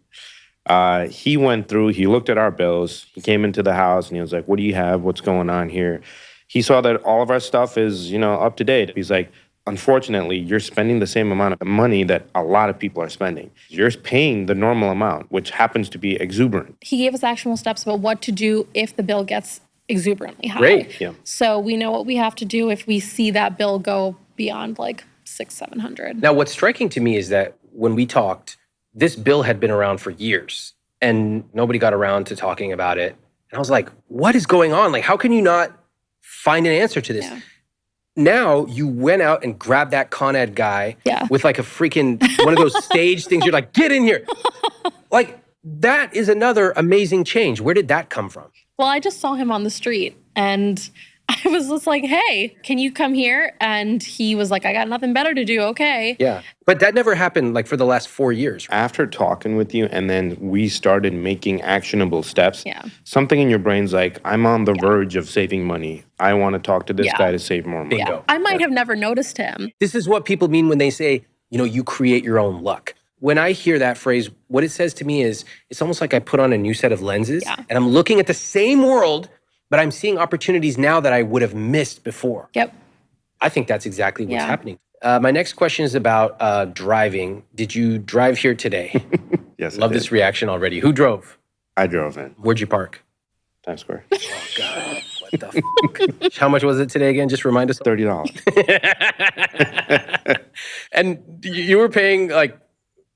he went through, he looked at our bills, he came into the house and he was like, what do you have? What's going on here? He saw that all of our stuff is, up to date. He's like, unfortunately, you're spending the same amount of money that a lot of people are spending. You're paying the normal amount, which happens to be exuberant. He gave us actionable steps about what to do if the bill gets exuberantly high. Great. Yeah. So we know what we have to do if we see that bill go beyond like $600-700. Now, what's striking to me is that when we talked, this bill had been around for years and nobody got around to talking about it. And I was like, what is going on? Like, how can you not find an answer to this? Yeah. Now you went out and grabbed that Con Ed guy with like a freaking, one of those stage things. You're like, get in here. Like, that is another amazing change. Where did that come from? Well, I just saw him on the street and I was just like, hey, can you come here? And he was like, I got nothing better to do. Okay. Yeah. But that never happened like for the last 4 years. After talking with you and then we started making actionable steps, something in your brain's like, I'm on the verge of saving money. I want to talk to this guy to save more money. Bingo. I might have never noticed him. This is what people mean when they say, you create your own luck. When I hear that phrase, what it says to me is, it's almost like I put on a new set of lenses and I'm looking at the same world, but I'm seeing opportunities now that I would have missed before. Yep. I think that's exactly what's happening. My next question is about driving. Did you drive here today? Yes, Love this reaction already. Who drove? I drove in. Where'd you park? Times Square. Oh, God. What the fuck? How much was it today again? Just remind us. $30. And you were paying like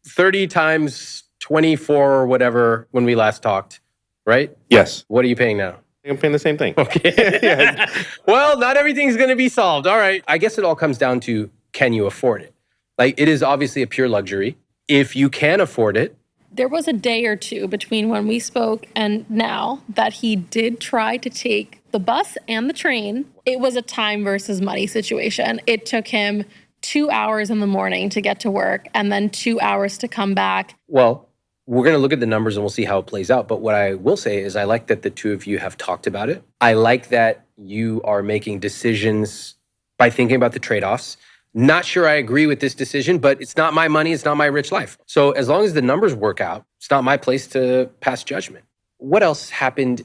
30 times 24 or whatever when we last talked, right? Yes. What are you paying now? I'm paying the same thing. Okay. Well, not everything's going to be solved. All right. I guess it all comes down to, can you afford it? Like, it is obviously a pure luxury. If you can afford it. There was a day or two between when we spoke and now that he did try to take the bus and the train. It was a time versus money situation. It took him 2 hours in the morning to get to work and then 2 hours to come back. Well, we're going to look at the numbers and we'll see how it plays out. But what I will say is I like that the two of you have talked about it. I like that you are making decisions by thinking about the trade-offs. Not sure I agree with this decision, but it's not my money. It's not my rich life. So as long as the numbers work out, it's not my place to pass judgment. What else happened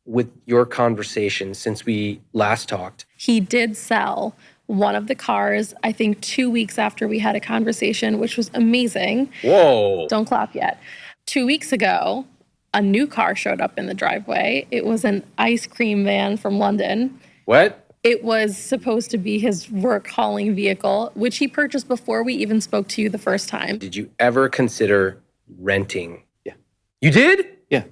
with your conversation since we last talked? He did sell one of the cars, I think 2 weeks after we had a conversation, which was amazing. Whoa. Don't clap yet. 2 weeks ago, a new car showed up in the driveway. It was an ice cream van from London. What? It was supposed to be his work hauling vehicle, which he purchased before we even spoke to you the first time. Did you ever consider renting? Yeah. You did? Yeah.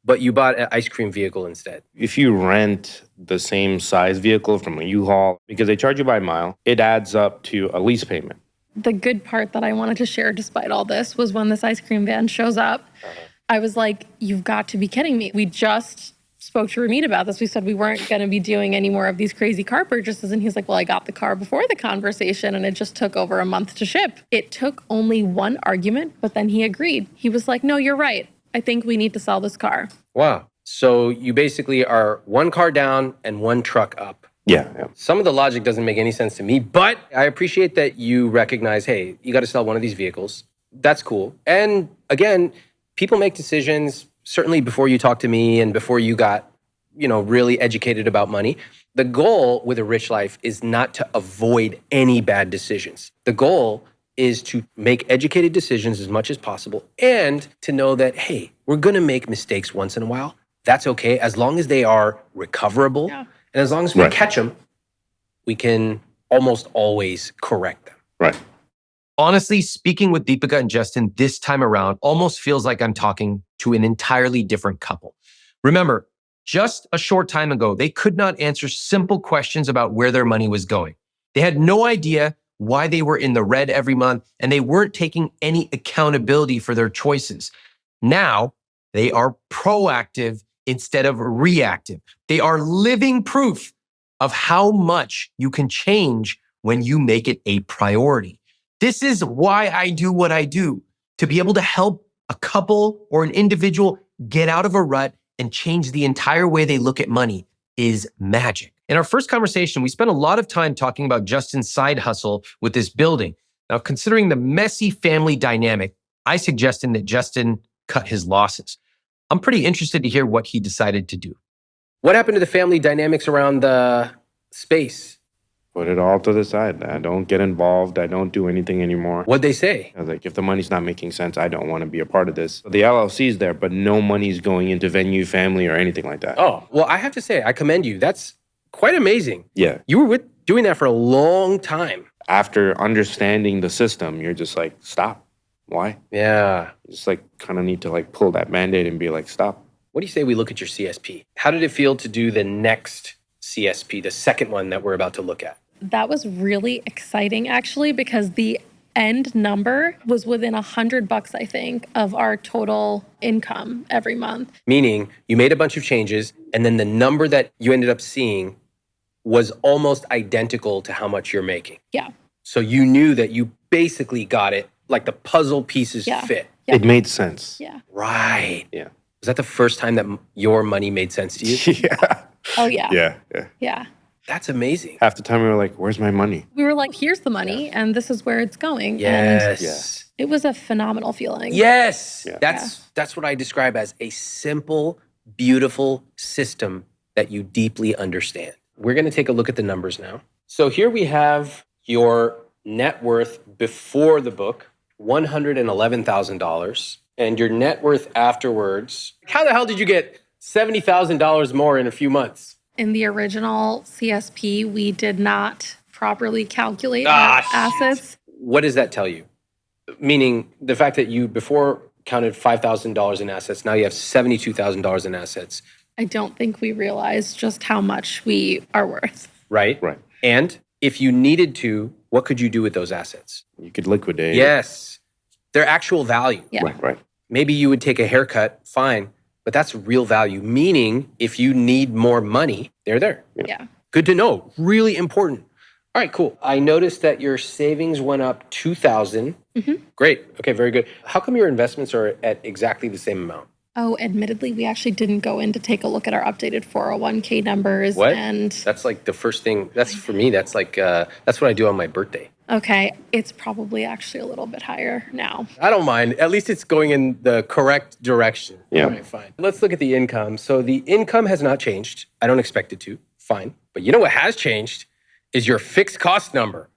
But you bought an ice cream vehicle instead. If you rent the same size vehicle from a U-Haul, because they charge you by mile, it adds up to a lease payment. The good part that I wanted to share despite all this was when this ice cream van shows up, I was like, you've got to be kidding me. We just spoke to Ramit about this. We said we weren't going to be doing any more of these crazy car purchases. And he's like, well, I got the car before the conversation and it just took over a month to ship. It took only one argument, but then he agreed. He was like, no, you're right. I think we need to sell this car. Wow. So you basically are one car down and one truck up. Yeah. Some of the logic doesn't make any sense to me, but I appreciate that you recognize, hey, you got to sell one of these vehicles. That's cool. And again, people make decisions, certainly before you talk to me and before you got, really educated about money. The goal with a rich life is not to avoid any bad decisions. The goal is to make educated decisions as much as possible and to know that, hey, we're going to make mistakes once in a while. That's okay, as long as they are recoverable. Yeah. And as long as we catch them, we can almost always correct them. Right. Honestly, speaking with Deepika and Justin this time around almost feels like I'm talking to an entirely different couple. Remember, just a short time ago, they could not answer simple questions about where their money was going. They had no idea why they were in the red every month, and they weren't taking any accountability for their choices. Now, they are proactive instead of reactive. They are living proof of how much you can change when you make it a priority. This is why I do what I do, to be able to help a couple or an individual get out of a rut and change the entire way they look at money is magic. In our first conversation, we spent a lot of time talking about Justin's side hustle with this building. Now, considering the messy family dynamic, I suggested that Justin cut his losses. I'm pretty interested to hear what he decided to do. What happened to the family dynamics around the space? Put it all to the side. I don't get involved. I don't do anything anymore. What'd they say? I was like, if the money's not making sense, I don't want to be a part of this. The LLC is there, but no money's going into venue, family, or anything like that. Oh, well, I have to say, I commend you. That's quite amazing. Yeah. You were doing that for a long time. After understanding the system, you're just like, stop. Why? Yeah. You just kind of need to pull that Band-Aid and be like, stop. What do you say we look at your CSP? How did it feel to do the next CSP, the second one that we're about to look at? That was really exciting, actually, because the end number was within $100, I think, of our total income every month. Meaning you made a bunch of changes, and then the number that you ended up seeing was almost identical to how much you're making. Yeah. So you knew that you basically got it, like the puzzle pieces fit. Yeah. It made sense. Yeah. Right. Yeah. Was that the first time that your money made sense to you? Yeah. Oh, yeah. Yeah. Yeah. That's amazing. Half the time we were like, where's my money? We were like, here's the money, and this is where it's going. Yes. And it was a phenomenal feeling. Yes. Yeah. That's what I describe as a simple, beautiful system that you deeply understand. We're going to take a look at the numbers now. So here we have your net worth before the book, $111,000, and your net worth afterwards. How the hell did you get $70,000 more in a few months? In the original CSP, we did not properly calculate our assets. What does that tell you? Meaning the fact that you before counted $5,000 in assets, now you have $72,000 in assets. I don't think we realized just how much we are worth. Right? Right. And if you needed to, what could you do with those assets? You could liquidate. Yes. Their actual value. Yeah. Right. Maybe you would take a haircut, fine, but that's real value. Meaning if you need more money, they're there. Yeah. Good to know. Really important. All right, cool. I noticed that your savings went up $2,000. Mm-hmm. Great. Okay, very good. How come your investments are at exactly the same amount? Oh, admittedly, we actually didn't go in to take a look at our updated 401k numbers. What? And That's like the first thing. That's for me. That's like, that's what I do on my birthday. okay, it's probably actually a little bit higher now. I don't mind. At least it's going in the correct direction. Yeah. All right, fine. Let's look at the income. So the income has not changed. I don't expect it to. Fine. But you know what has changed is your fixed cost number.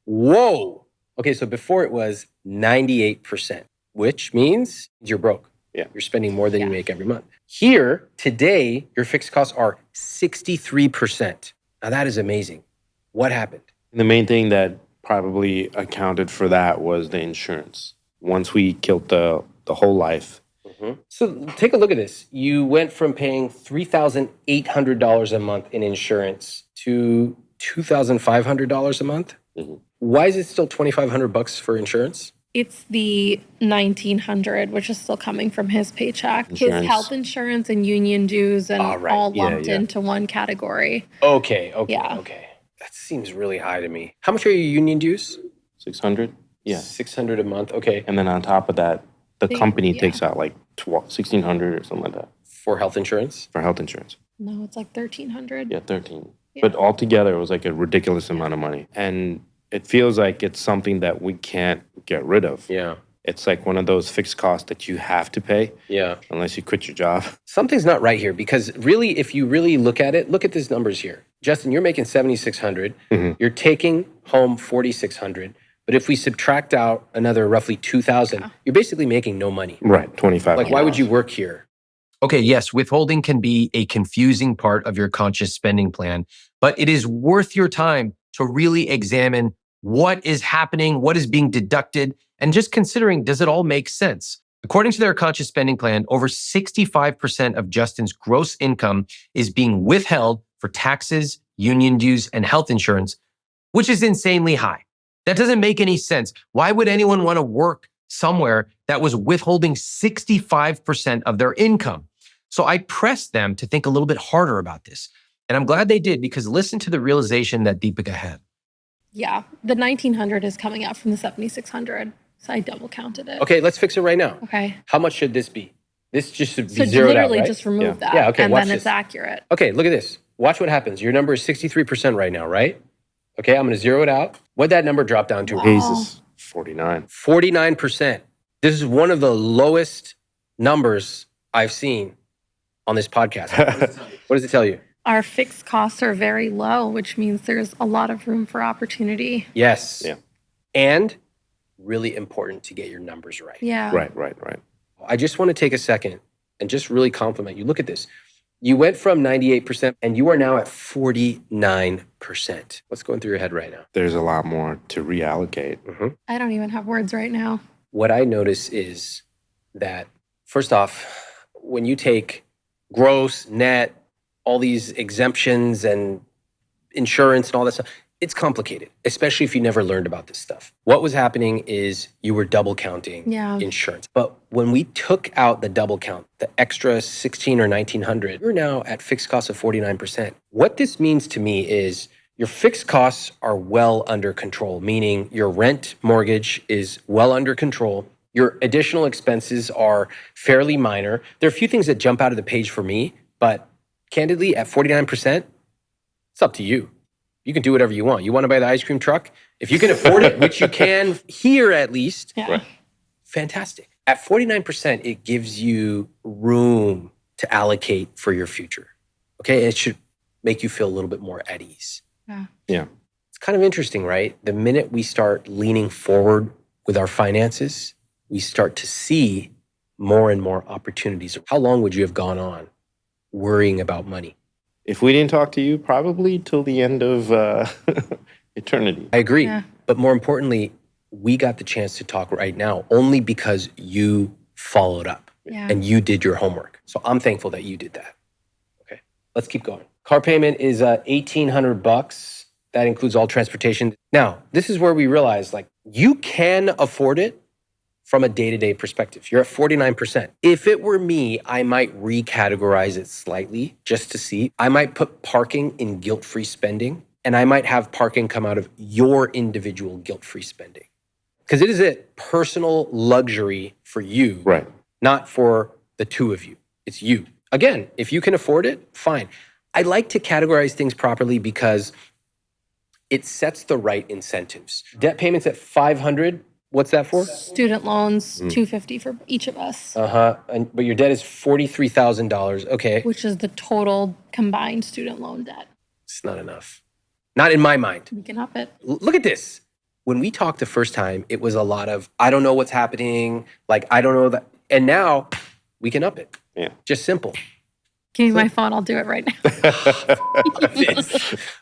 Whoa. Okay, so before it was 98%, which means you're broke. Yeah. You're spending more than you make every month. Here, today, your fixed costs are 63%. Now that is amazing. What happened? The main thing that probably accounted for that was the insurance. Once we killed the whole life. So take a look at this. You went from paying $3,800 a month in insurance to $2,500 a month. Why is it still $2,500 for insurance? It's the 1,900, which is still coming from his paycheck. His Insurance. health insurance and union dues and right. all Yeah, lumped yeah. into one category. Okay. Yeah. That seems really high to me. How much are your union dues? 600. Yeah. 600 a month. Okay. And then on top of that, the company yeah. takes out like 1,600 or something like that For health insurance? for health insurance. No, it's like 1,300. Yeah, 13. Yeah. But altogether, it was like a ridiculous amount of money. And it feels like it's something that we can't get rid of. Yeah. It's like one of those fixed costs that you have to pay Yeah. unless you quit your job. Something's not right here because really, if you really look at it, look at these numbers here. Justin, you're making 7,600. You're taking home 4,600. But if we subtract out another roughly 2,000, you're basically making no money. Right, 25. Like, why would you work here? Okay, yes, withholding can be a confusing part of your conscious spending plan, but it is worth your time to really examine what is happening, what is being deducted, and just considering, does it all make sense? According to their conscious spending plan, over 65% of Justin's gross income is being withheld for taxes, union dues, and health insurance, which is insanely high. That doesn't make any sense. Why would anyone want to work somewhere that was withholding 65% of their income? So I pressed them to think a little bit harder about this. And I'm glad they did, because listen to the realization that Deepika had. Yeah, the 1,900 is coming out from the 7,600. So I double counted it. Okay, let's fix it right now. Okay. How much should this be? This just should be So zeroed out, literally right? just remove that. Yeah, okay, And watch then this. it's accurate. Okay, look at this. Watch what happens. Your number is 63% right now, right? Okay, I'm going to zero it out. What'd that number drop down to? Jesus, 49. 49%. This is one of the lowest numbers I've seen on this podcast. What does it tell you? Our fixed costs are very low, which means there's a lot of room for opportunity. Yes. Yeah. And really important to get your numbers right. Yeah. Right. I just want to take a second and just really compliment you. Look at this. You went from 98% and you are now at 49%. What's going through your head right now? There's a lot more to reallocate. I don't even have words right now. What I notice is that, first off, when you take gross, net, all these exemptions and insurance and all that stuff, it's complicated, especially if you never learned about this stuff. What was happening is you were double counting insurance. But when we took out the double count, the extra 16 or 1,900, you're now at fixed costs of 49%. What this means to me is your fixed costs are well under control, meaning your rent mortgage is well under control. Your additional expenses are fairly minor. There are a few things that jump out of the page for me, but candidly, at 49%, it's up to you. You can do whatever you want. You want to buy the ice cream truck? If you can afford it, which you can here at least, fantastic. At 49%, it gives you room to allocate for your future. Okay? It should make you feel a little bit more at ease. Yeah. It's kind of interesting, right? The minute we start leaning forward with our finances, we start to see more and more opportunities. How long would you have gone on worrying about money? If we didn't talk to you, probably till the end of eternity. I agree. Yeah. But more importantly, we got the chance to talk right now only because you followed up and you did your homework. So I'm thankful that you did that. Okay, let's keep going. Car payment is $1,800. That includes all transportation. Now, this is where we realize, like, you can afford it from a day-to-day perspective. You're at 49%. If it were me, I might recategorize it slightly just to see. I might put parking in guilt-free spending, and I might have parking come out of your individual guilt-free spending. Because it is a personal luxury for you, Right. not for the two of you. It's you. Again, if you can afford it, fine. I like to categorize things properly because it sets the right incentives. Debt payments at $500. What's that for? Student loans, $250 for each of us, But your debt is $43,000. Okay. which is the total combined student loan debt. It's not enough. Not in my mind. We can up it. Look at this. When we talked the first time, it was a lot of, I don't know what's happening. Like, I don't know that. And now we can up it. Yeah. Just simple. Give me my phone. I'll do it right now.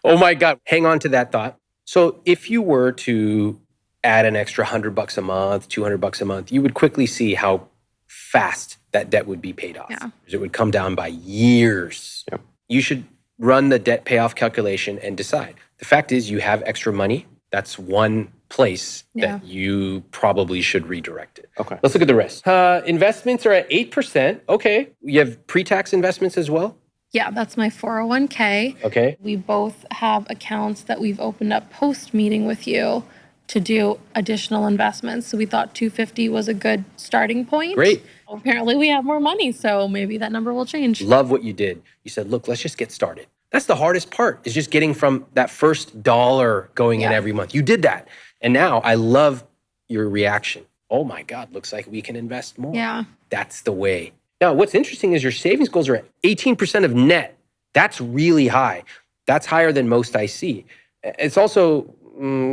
Oh my God. Hang on to that thought. So if you were to add an extra $100 a month, $200 a month, you would quickly see how fast that debt would be paid off. Yeah. It would come down by years. Yep. You should run the debt payoff calculation and decide. The fact is you have extra money. That's one place that you probably should redirect it. Okay. Let's look at the rest. Investments are at 8%. Okay. You have pre-tax investments as well? Yeah, that's my 401k. Okay. We both have accounts that we've opened up post-meeting with you to do additional investments. So we thought 250 was a good starting point. Great. Apparently we have more money, so maybe that number will change. Love what you did. You said, look, let's just get started. That's the hardest part, is just getting from that first dollar going in every month. You did that. And now I love your reaction. Oh my God, looks like we can invest more. Yeah. That's the way. Now, what's interesting is your savings goals are at 18% of net. That's really high. That's higher than most I see. It's also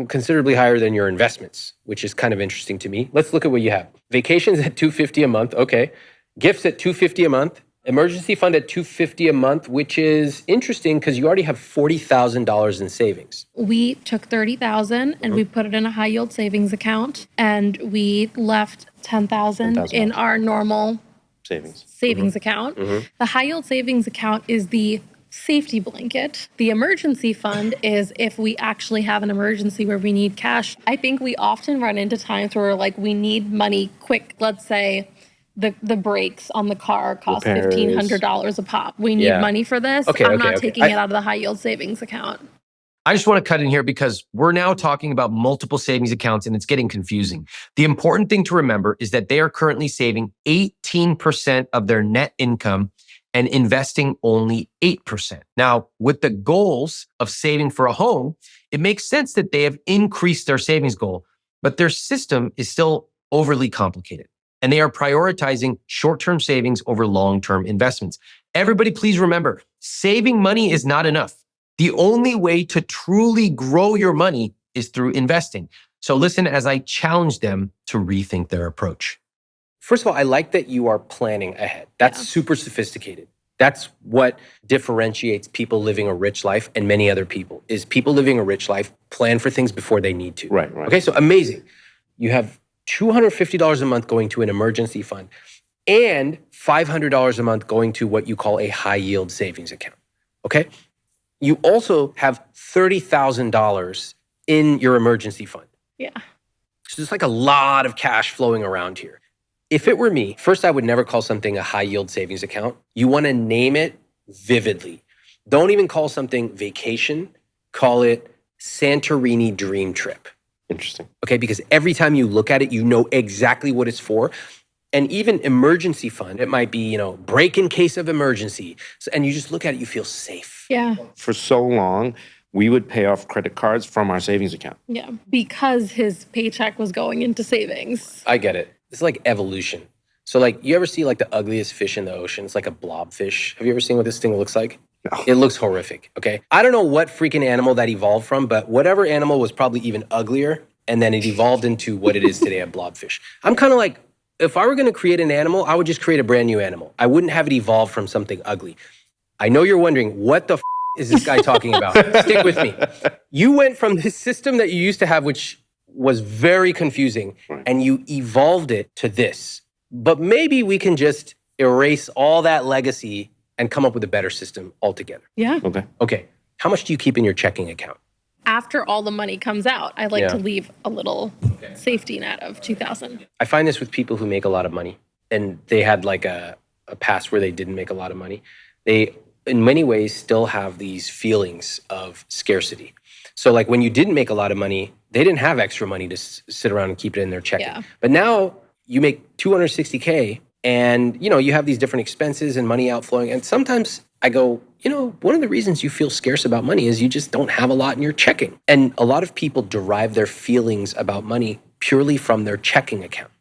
considerably higher than your investments, which is kind of interesting to me. Let's look at what you have. Vacations at $250 a month. Okay. Gifts at $250 a month. Emergency fund at $250 a month, which is interesting because you already have $40,000 in savings. We took $30,000 and we put it in a high yield savings account, and we left $10,000 in our normal savings account. The high yield savings account is the safety blanket. The emergency fund is if we actually have an emergency where we need cash. I think we often run into times where like we need money quick. Let's say the brakes on the car cost $1,500 a pop. We need money for this. I'm not taking it out of the high yield savings account. I just want to cut in here because we're now talking about multiple savings accounts and it's getting confusing. The important thing to remember is that they are currently saving 18% of their net income and investing only 8%. Now, with the goals of saving for a home, it makes sense that they have increased their savings goal, but their system is still overly complicated. And they are prioritizing short-term savings over long-term investments. Everybody, please remember, saving money is not enough. The only way to truly grow your money is through investing. So listen as I challenge them to rethink their approach. First of all, I like that you are planning ahead. That's super sophisticated. That's what differentiates people living a rich life and many other people, is people living a rich life plan for things before they need to. Right. Okay, so amazing. You have $250 a month going to an emergency fund and $500 a month going to what you call a high yield savings account. Okay? You also have $30,000 in your emergency fund. Yeah. So there's like a lot of cash flowing around here. If it were me, first, I would never call something a high yield savings account. You want to name it vividly. Don't even call something vacation. Call it Santorini dream trip. Interesting. Okay, because every time you look at it, you know exactly what it's for. And even emergency fund, it might be, break in case of emergency. So, and you just look at it, you feel safe. Yeah. For so long, we would pay off credit cards from our savings account. Yeah. Because his paycheck was going into savings. I get it. It's like evolution. So like, you ever see like the ugliest fish in the ocean? It's like a blobfish. Have you ever seen what this thing looks like? No. It looks horrific, okay? I don't know what freaking animal that evolved from, but whatever animal was probably even uglier, and then it evolved into what it is today, a blobfish. I'm kind of like, if I were going to create an animal, I would just create a brand new animal. I wouldn't have it evolve from something ugly. I know you're wondering, what the is this guy talking about? Stick with me. You went from this system that you used to have, which was very confusing, and you evolved it to this. But maybe we can just erase all that legacy and come up with a better system altogether. Yeah. Okay. How much do you keep in your checking account? After all the money comes out, I like to leave a little safety net of $2,000. I find this with people who make a lot of money and they had like a past where they didn't make a lot of money. They, in many ways, still have these feelings of scarcity. So like when you didn't make a lot of money, they didn't have extra money to sit around and keep it in their checking. Yeah. But now you make $260K and, you have these different expenses and money outflowing. And sometimes I go, one of the reasons you feel scarce about money is you just don't have a lot in your checking. And a lot of people derive their feelings about money purely from their checking account.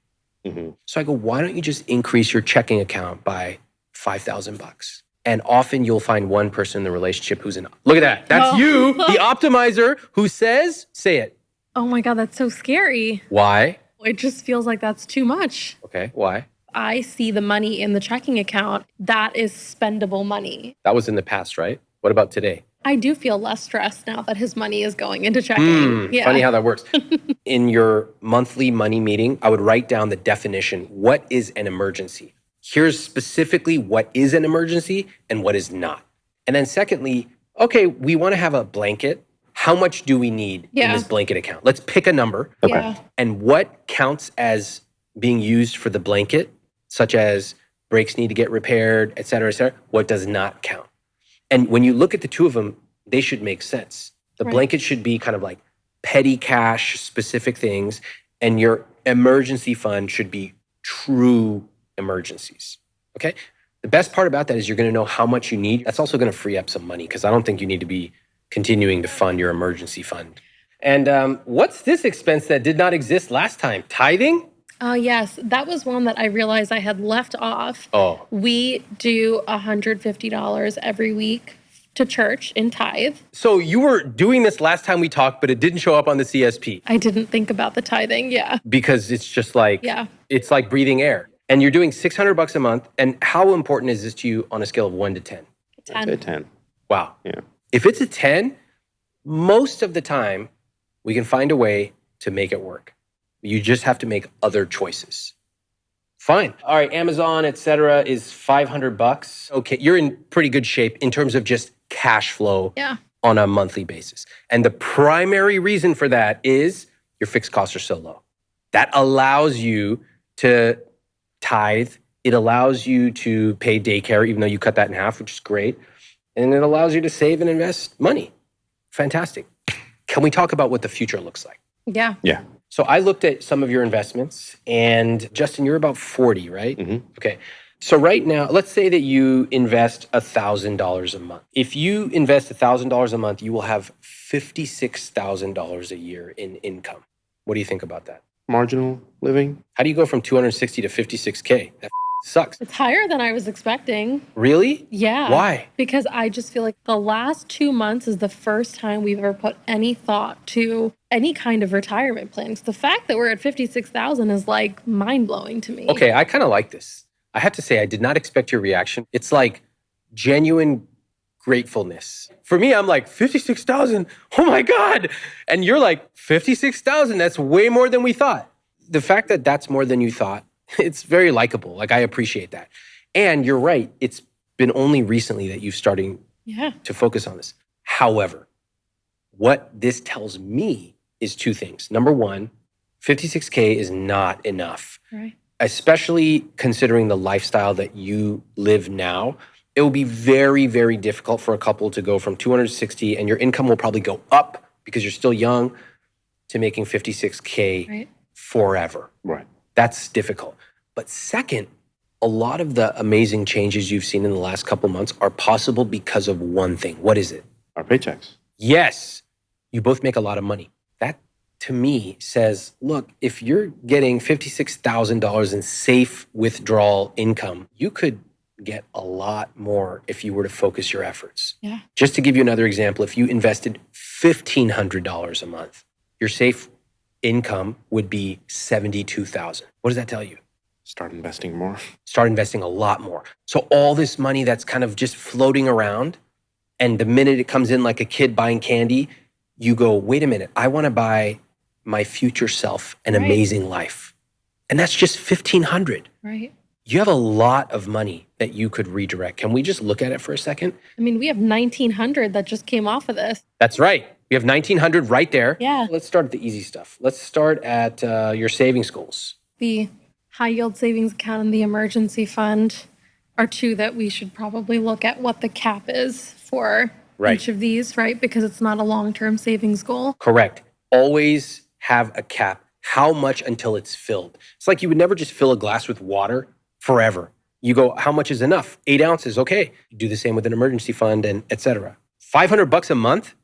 So I go, why don't you just increase your checking account by $5,000? And often you'll find one person in the relationship who's look at that. That's you, the optimizer who say it. Oh my God, that's so scary. Why? It just feels like that's too much. Okay, why? I see the money in the checking account. That is spendable money. That was in the past, right? What about today? I do feel less stressed now that his money is going into checking. Funny how that works. In your monthly money meeting, I would write down the definition. What is an emergency? Here's specifically what is an emergency and what is not. And then secondly, okay, we want to have a blanket. How much do we need in this blanket account? Let's pick a number. Okay. Yeah. And what counts as being used for the blanket, such as brakes need to get repaired, et cetera, what does not count? And when you look at the two of them, they should make sense. The blanket should be kind of like petty cash, specific things, and your emergency fund should be true emergencies, okay? The best part about that is you're gonna know how much you need. That's also gonna free up some money because I don't think you need to be continuing to fund your emergency fund. And what's this expense that did not exist last time? Tithing? Yes, that was one that I realized I had left off. Oh. We do $150 every week to church in tithe. So you were doing this last time we talked, but it didn't show up on the CSP I didn't think about the tithing. Yeah. because it's just like, Yeah. it's like breathing air. And you're doing $600 a month. And how important is this to you on a scale of 1 to 10? I'd say 10. Wow. Yeah. If it's a 10, most of the time we can find a way to make it work. You just have to make other choices. Fine. All right, Amazon, et cetera, is $500. Okay, you're in pretty good shape in terms of just cash flow on a monthly basis. And the primary reason for that is your fixed costs are so low. That allows you to tithe. It allows you to pay daycare, even though you cut that in half, which is great. And it allows you to save and invest money. Fantastic. Can we talk about what the future looks like? Yeah. Yeah. So I looked at some of your investments, and Justin, you're about 40, right? Mhm. Okay. So right now, let's say that you invest $1,000 a month. If you invest $1,000 a month, you will have $56,000 a year in income. What do you think about that? Marginal living. How do you go from 260 to 56K? That sucks. It's higher than I was expecting. Really? Yeah. Why? Because I just feel like the last 2 months is the first time we've ever put any thought to any kind of retirement plans. The fact that we're at 56,000 is like mind blowing to me. Okay, I kind of like this. I have to say, I did not expect your reaction. It's like genuine gratefulness. For me, I'm like, 56,000, oh my God. And you're like, 56,000, that's way more than we thought. The fact that that's more than you thought, it's very likable. Like, I appreciate that. And you're right, it's been only recently that you've starting to focus on this. However, what this tells me is two things. Number one, 56K is not enough. Right. Especially considering the lifestyle that you live now. It will be very, very difficult for a couple to go from 260, and your income will probably go up because you're still young, to making 56K forever. Right. That's difficult. But second, a lot of the amazing changes you've seen in the last couple months are possible because of one thing. What is it? Our paychecks. Yes, you both make a lot of money. That, to me, says, look, if you're getting $56,000 in safe withdrawal income, you could get a lot more if you were to focus your efforts. Yeah. Just to give you another example, if you invested $1,500 a month, your safe income would be $72,000. What does that tell you? Start investing more. Start investing a lot more. So all this money that's kind of just floating around, and the minute it comes in like a kid buying candy, you go, wait a minute, I want to buy my future self an amazing life. And that's just $1,500. Right. You have a lot of money that you could redirect. Can we just look at it for a second? I mean, we have 1,900 that just came off of this. That's right. We have 1,900 right there. Yeah. Let's start at the easy stuff. Let's start at your savings goals. The high yield savings account and the emergency fund are two that we should probably look at what the cap is for each of these, right? Because it's not a long-term savings goal. Correct. Always have a cap. How much until it's filled? It's like you would never just fill a glass with water forever. You go, how much is enough? 8 ounces, okay. You do the same with an emergency fund and et cetera. $500 a month,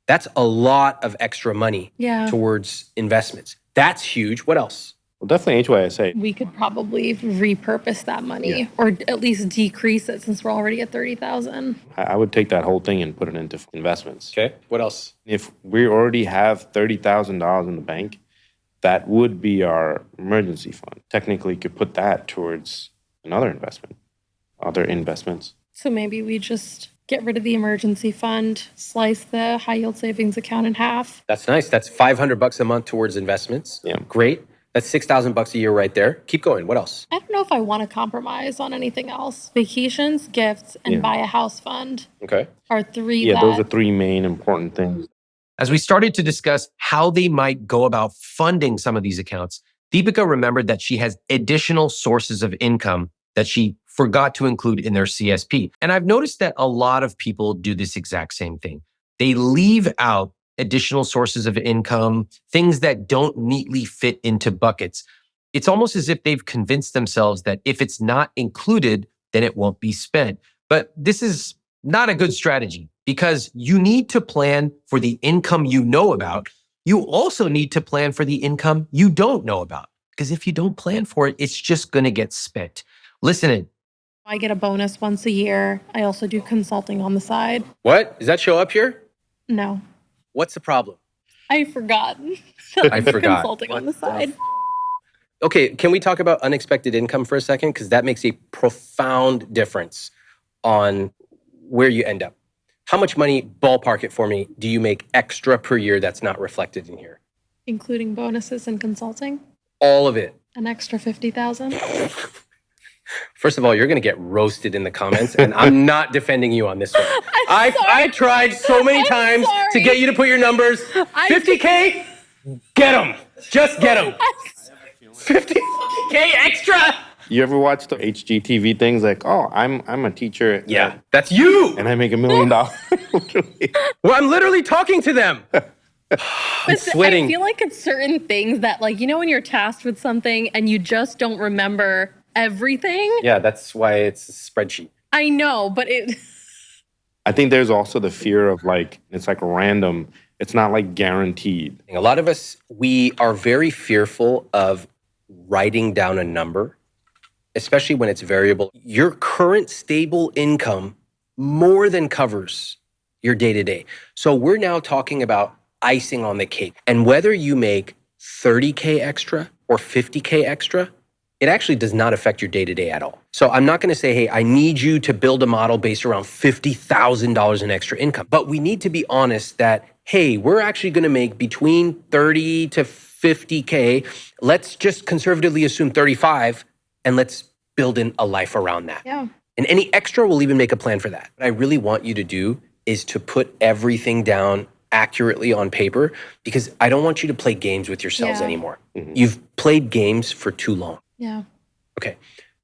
that's a lot of extra money towards investments. That's huge. What else? Well, definitely HYSA. We could probably repurpose that money Yeah. or at least decrease it since we're already at 30,000. I would take that whole thing and put it into investments. Okay. What else? If we already have $30,000 in the bank, that would be our emergency fund. Technically, you could put that towards another investment, other investments. So maybe we just get rid of the emergency fund, slice the high yield savings account in half. That's nice. That's $500 a month towards investments. Yeah. Great. That's $6,000 a year right there. Keep going. What else? I don't know if I want to compromise on anything else. Vacations, gifts, and Yeah. buy a house fund Okay. are three Yeah, that those are three main important things. As we started to discuss how they might go about funding some of these accounts, Deepika remembered that she has additional sources of income that she forgot to include in their CSP. And I've noticed that a lot of people do this exact same thing. They leave out additional sources of income, things that don't neatly fit into buckets. It's almost as if they've convinced themselves that if it's not included, then it won't be spent. But this is not a good strategy because you need to plan for the income you know about. You also need to plan for the income you don't know about. Because if you don't plan for it, it's just going to get spent. Listen in. I get a bonus once a year. I also do consulting on the side. What? Does that show up here? No, What's the problem? I forgot. I forgot. Consulting on the side. Okay, can we talk about unexpected income for a second? Because that makes a profound difference on where you end up. How much money, ballpark it for me, do you make extra per year that's not reflected in here? Including bonuses and consulting, All of it. an extra 50,000. First of all, you're going to get roasted in the comments, and I'm not defending you on this one. I tried so many times to get you to put your numbers. 50K, get them. Just get them. 50K extra. You ever watch the HGTV things like, oh, I'm a teacher. Yeah, that's you. And I make $1 million. Well, I'm literally talking to them. I'm sweating. I feel like it's certain things that, like, you know, when you're tasked with something and you just don't remember everything. Yeah, that's why it's a spreadsheet. I know, but it. I think there's also the fear of like, it's like random. It's not like guaranteed. A lot of us, we are very fearful of writing down a number, especially when it's variable. Your current stable income more than covers your day-to-day. So we're now talking about icing on the cake. And whether you make 30K extra or 50K extra, it actually does not affect your day-to-day at all. So I'm not going to say, hey, I need you to build a model based around $50,000 in extra income. But we need to be honest that, hey, we're actually going to make between 30 to 50K. Let's just conservatively assume 35, and let's build in a life around that. Yeah. And any extra, we'll even make a plan for that. What I really want you to do is to put everything down accurately on paper, because I don't want you to play games with yourselves anymore. You've played games for too long. Yeah. Okay,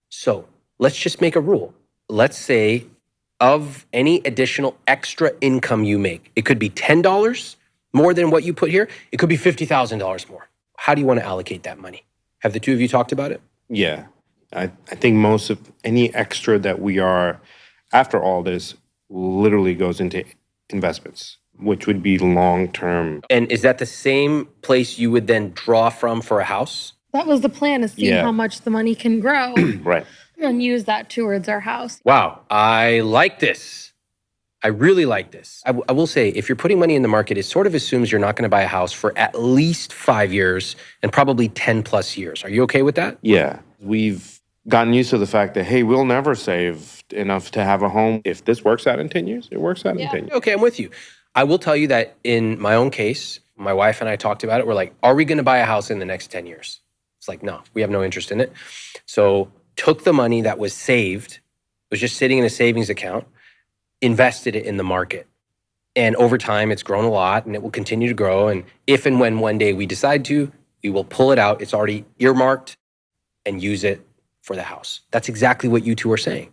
so let's just make a rule. Let's say of any additional extra income you make, it could be $10 more than what you put here. It could be $50,000 more. How do you want to allocate that money? Have the two of you talked about it? Yeah. I think most of any extra that we are, after all this, literally goes into investments, which would be long-term. And is that the same place you would then draw from for a house? That was the plan, is seeing Yeah. how much the money can grow Right. and use that towards our house. Wow, I like this. I really like this. I will say, if you're putting money in the market, it sort of assumes you're not going to buy a house for at least 5 years and probably 10 plus years. Are you okay with that? Yeah. We've gotten used to the fact that, hey, we'll never save enough to have a home. If this works out in 10 years, it works out in 10 years. Okay, I'm with you. I will tell you that in my own case, my wife and I talked about it. We're like, are we going to buy a house in the next 10 years? It's like, no, we have no interest in it. So took the money that was saved, was just sitting in a savings account, invested it in the market. And over time, it's grown a lot and it will continue to grow. And if and when one day we decide to, we will pull it out. It's already earmarked and use it for the house. That's exactly what you two are saying.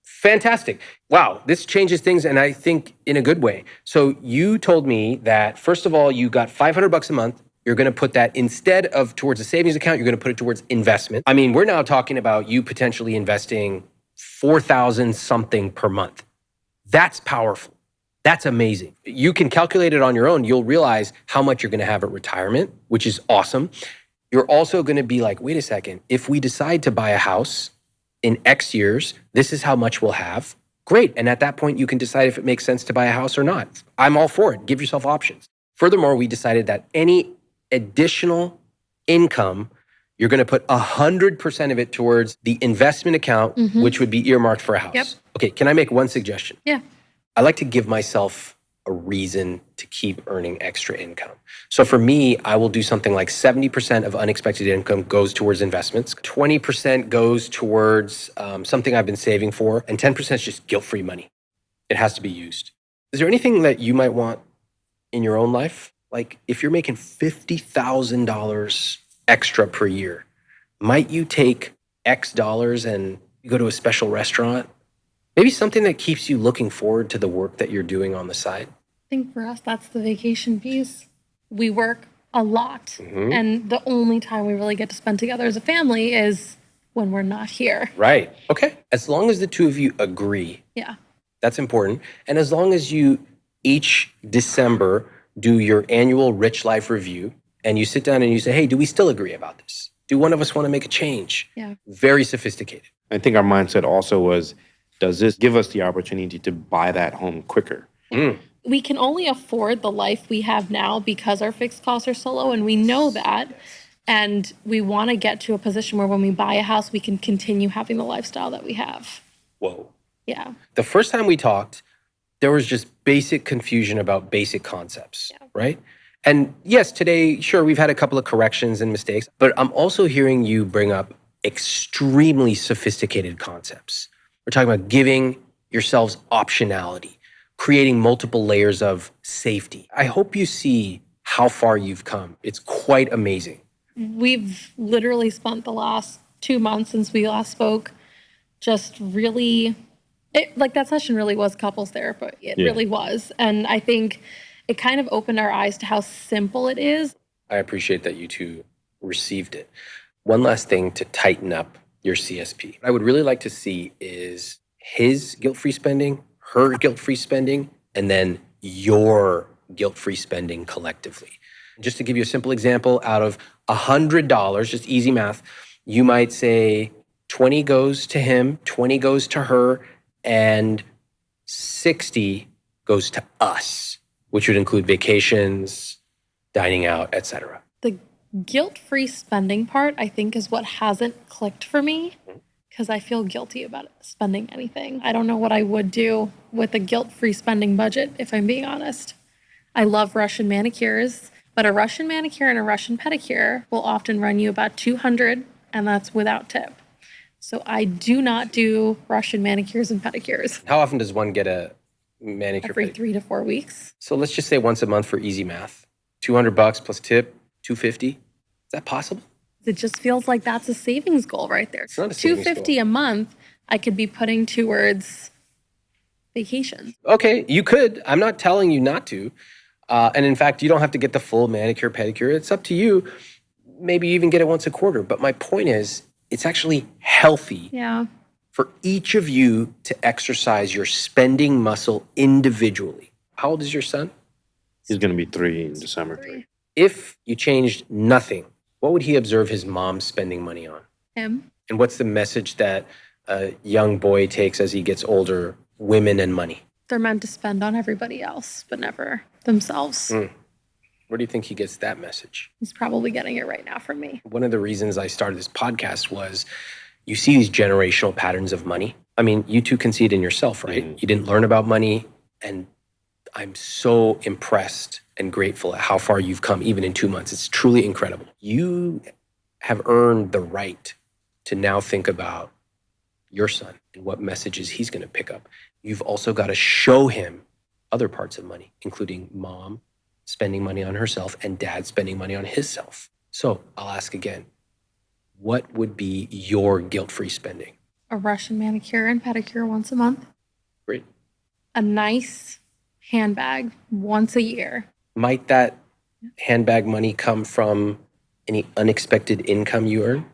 Fantastic. Wow, this changes things, and I think in a good way. So you told me that, first of all, you got $500 a month. You're going to put that instead of towards a savings account, you're going to put it towards investment. I mean, we're now talking about you potentially investing $4,000 something per month. That's powerful. That's amazing. You can calculate it on your own. You'll realize how much you're going to have at retirement, which is awesome. You're also going to be like, wait a second, if we decide to buy a house in X years, this is how much we'll have. Great. And at that point, you can decide if it makes sense to buy a house or not. I'm all for it. Give yourself options. Furthermore, we decided that any additional income, you're going to put 100% of it towards the investment account, which would be earmarked for a house. Yep. Okay, can I make one suggestion? Yeah. I like to give myself a reason to keep earning extra income. So for me, I will do something like 70% of unexpected income goes towards investments, 20% goes towards something I've been saving for, and 10% is just guilt-free money. It has to be used. Is there anything that you might want in your own life? Like if you're making $50,000 extra per year, might you take X dollars and you go to a special restaurant? Maybe something that keeps you looking forward to the work that you're doing on the side. I think for us, that's the vacation piece. We work a lot. And the only time we really get to spend together as a family is when we're not here. Right. Okay. As long as the two of you agree, Yeah. that's important. And as long as you each December do your annual Rich Life review and you sit down and you say, hey, do we still agree about this? Do one of us want to make a change? Yeah. Very sophisticated. I think our mindset also was, does this give us the opportunity to buy that home quicker? We can only afford the life we have now because our fixed costs are so low, and we know that. And we want to get to a position where when we buy a house, we can continue having the lifestyle that we have. Whoa. Yeah. The first time we talked, there was just basic confusion about basic concepts, right? And yes, today, sure, we've had a couple of corrections and mistakes, but I'm also hearing you bring up extremely sophisticated concepts. We're talking about giving yourselves optionality, creating multiple layers of safety. I hope you see how far you've come. It's quite amazing. We've literally spent the last 2 months since we last spoke just really, that session really was couples therapy. It really was. And I think it kind of opened our eyes to how simple it is. I appreciate that you two received it. One last thing to tighten up your CSP. What I would really like to see is his guilt-free spending, her guilt-free spending, and then your guilt-free spending collectively. Just to give you a simple example, out of $100, just easy math, you might say 20 goes to him, 20 goes to her, and 60 goes to us, which would include vacations, dining out, etc. The guilt-free spending part, I think, is what hasn't clicked for me because I feel guilty about spending anything. I don't know what I would do with a guilt-free spending budget, if I'm being honest. I love Russian manicures, but a Russian manicure and a Russian pedicure will often run you about $200, and that's without tip. So I do not do Russian manicures and pedicures. How often does one get a manicure? Every pedicure? 3 to 4 weeks. So let's just say once a month for easy math. $200 plus tip, $250. Is that possible? It just feels like that's a savings goal right there. It's not a savings $250 a month I could be putting towards vacations. Okay, you could. I'm not telling you not to. And in fact, you don't have to get the full manicure, pedicure. It's up to you. Maybe you even get it once a quarter. But my point is, it's actually healthy for each of you to exercise your spending muscle individually. How old is your son? He's going to be 3 in December. 3. If you changed nothing, what would he observe his mom spending money on? Him. And what's the message that a young boy takes as he gets older? Women and money. They're meant to spend on everybody else, but never themselves. Where do you think he gets that message? He's probably getting it right now from me. One of the reasons I started this podcast was you see these generational patterns of money. I mean, you two can see it in yourself, right? You didn't learn about money, and I'm so impressed and grateful at how far you've come, even in 2 months. It's truly incredible. You have earned the right to now think about your son and what messages he's going to pick up. You've also got to show him other parts of money, including mom spending money on herself and dad spending money on himself. So I'll ask again, what would be your guilt-free spending? A Russian manicure and pedicure once a month. Great. A nice handbag once a year. Might that handbag money come from any unexpected income you earn?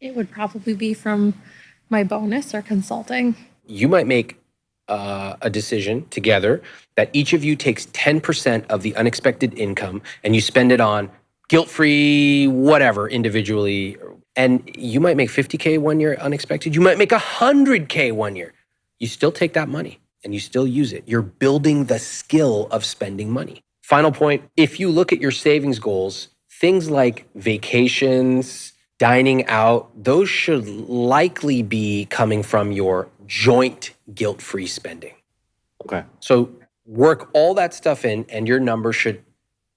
It would probably be from my bonus or consulting. You might make a decision together that each of you takes 10% of the unexpected income and you spend it on guilt-free, whatever, individually. And you might make 50K one year unexpected. You might make 100K one year. You still take that money and you still use it. You're building the skill of spending money. Final point, if you look at your savings goals, things like vacations, dining out, those should likely be coming from your joint guilt-free spending. Okay. So work all that stuff in and your number should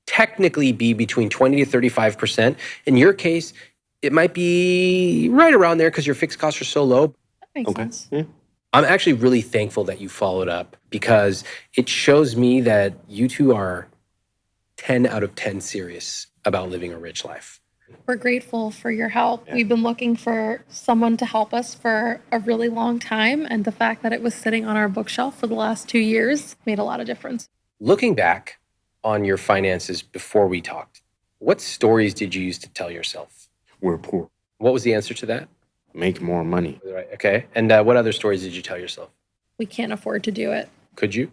technically be between 20 to 35%. In your case, it might be right around there because your fixed costs are so low. That makes sense. Yeah. I'm actually really thankful that you followed up because it shows me that you two are 10 out of 10 serious about living a rich life. We're grateful for your help. Yeah. We've been looking for someone to help us for a really long time. And the fact that it was sitting on our bookshelf for the last 2 years made a lot of difference. Looking back on your finances before we talked, what stories did you use to tell yourself? We're poor. What was the answer to that? Make more money. Right. Okay. And what other stories did you tell yourself? We can't afford to do it Could you?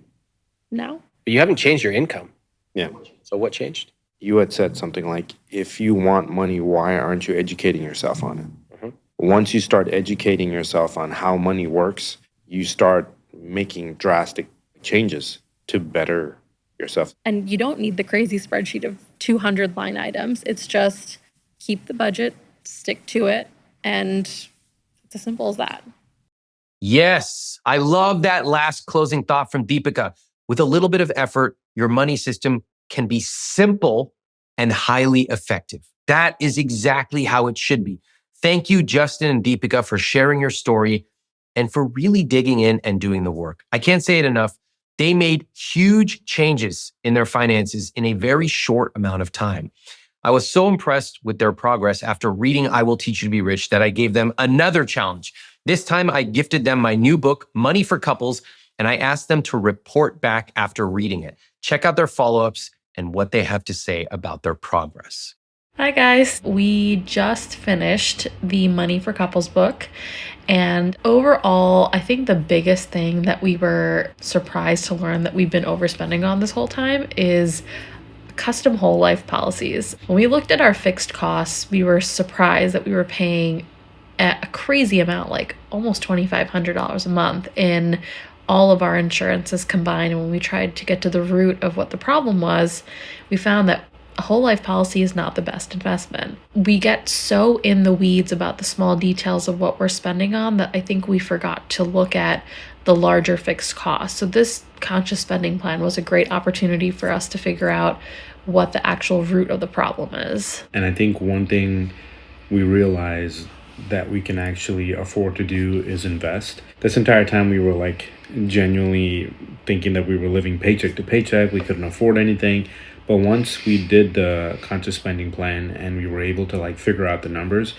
now. But you haven't changed your income. Yeah. So what changed? You had said something like, if you want money, why aren't you educating yourself on it? Mhm. Once you start educating yourself on how money works, you start making drastic changes to better yourself. And you don't need the crazy spreadsheet of 200 line items. It's just keep the budget, stick to it, and it's as simple as that. Yes, I love that last closing thought from Deepika. With a little bit of effort, your money system can be simple and highly effective. That is exactly how it should be. Thank you, Justin and Deepika, for sharing your story and for really digging in and doing the work. I can't say it enough. They made huge changes in their finances in a very short amount of time. I was so impressed with their progress after reading I Will Teach You to Be Rich that I gave them another challenge. This time I gifted them my new book, Money for Couples, and I asked them to report back after reading it. Check out their follow-ups and what they have to say about their progress. Hi guys, we just finished the Money for Couples book, and overall I think the biggest thing that we were surprised to learn that we've been overspending on this whole time is custom whole life policies. When we looked at our fixed costs, we were surprised that we were paying a crazy amount, like almost $2,500 a month in all of our insurances combined. And when we tried to get to the root of what the problem was, we found that a whole life policy is not the best investment. We get so in the weeds about the small details of what we're spending on that I think we forgot to look at the larger fixed costs. So this conscious spending plan was a great opportunity for us to figure out what the actual root of the problem is. And I think one thing we realized that we can actually afford to do is invest. This entire time we were like genuinely thinking that we were living paycheck to paycheck. We couldn't afford anything. But once we did the conscious spending plan and we were able to like figure out the numbers,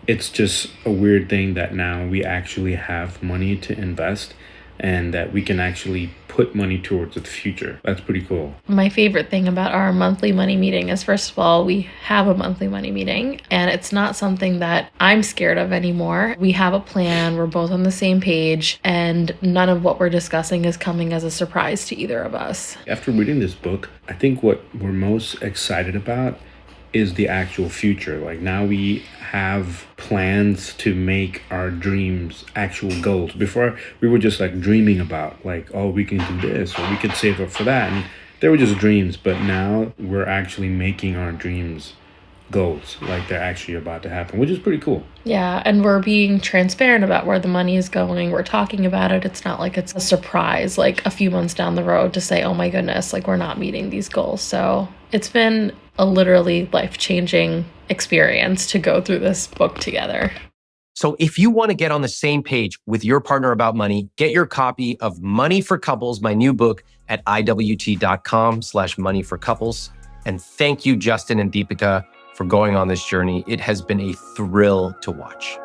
it's just a weird thing that now we actually have money to invest and that we can actually put money towards the future. That's pretty cool. My favorite thing about our monthly money meeting is, first of all, we have a monthly money meeting, and it's not something that I'm scared of anymore. We have a plan, we're both on the same page, and none of what we're discussing is coming as a surprise to either of us. After reading this book, I think what we're most excited about is the actual future. Like now we have plans to make our dreams actual goals. Before we were just like dreaming about like, oh, we can do this or we could save up for that. And they were just dreams, but now we're actually making our dreams goals, like they're actually about to happen, which is pretty cool. Yeah, and we're being transparent about where the money is going. We're talking about it. It's not like it's a surprise, like a few months down the road to say, oh my goodness, like we're not meeting these goals. So it's been a literally life-changing experience to go through this book together. So if you want to get on the same page with your partner about money, get your copy of Money for Couples, my new book, at iwt.com/moneyforcouples. And thank you, Justin and Deepika, for going on this journey. It has been a thrill to watch.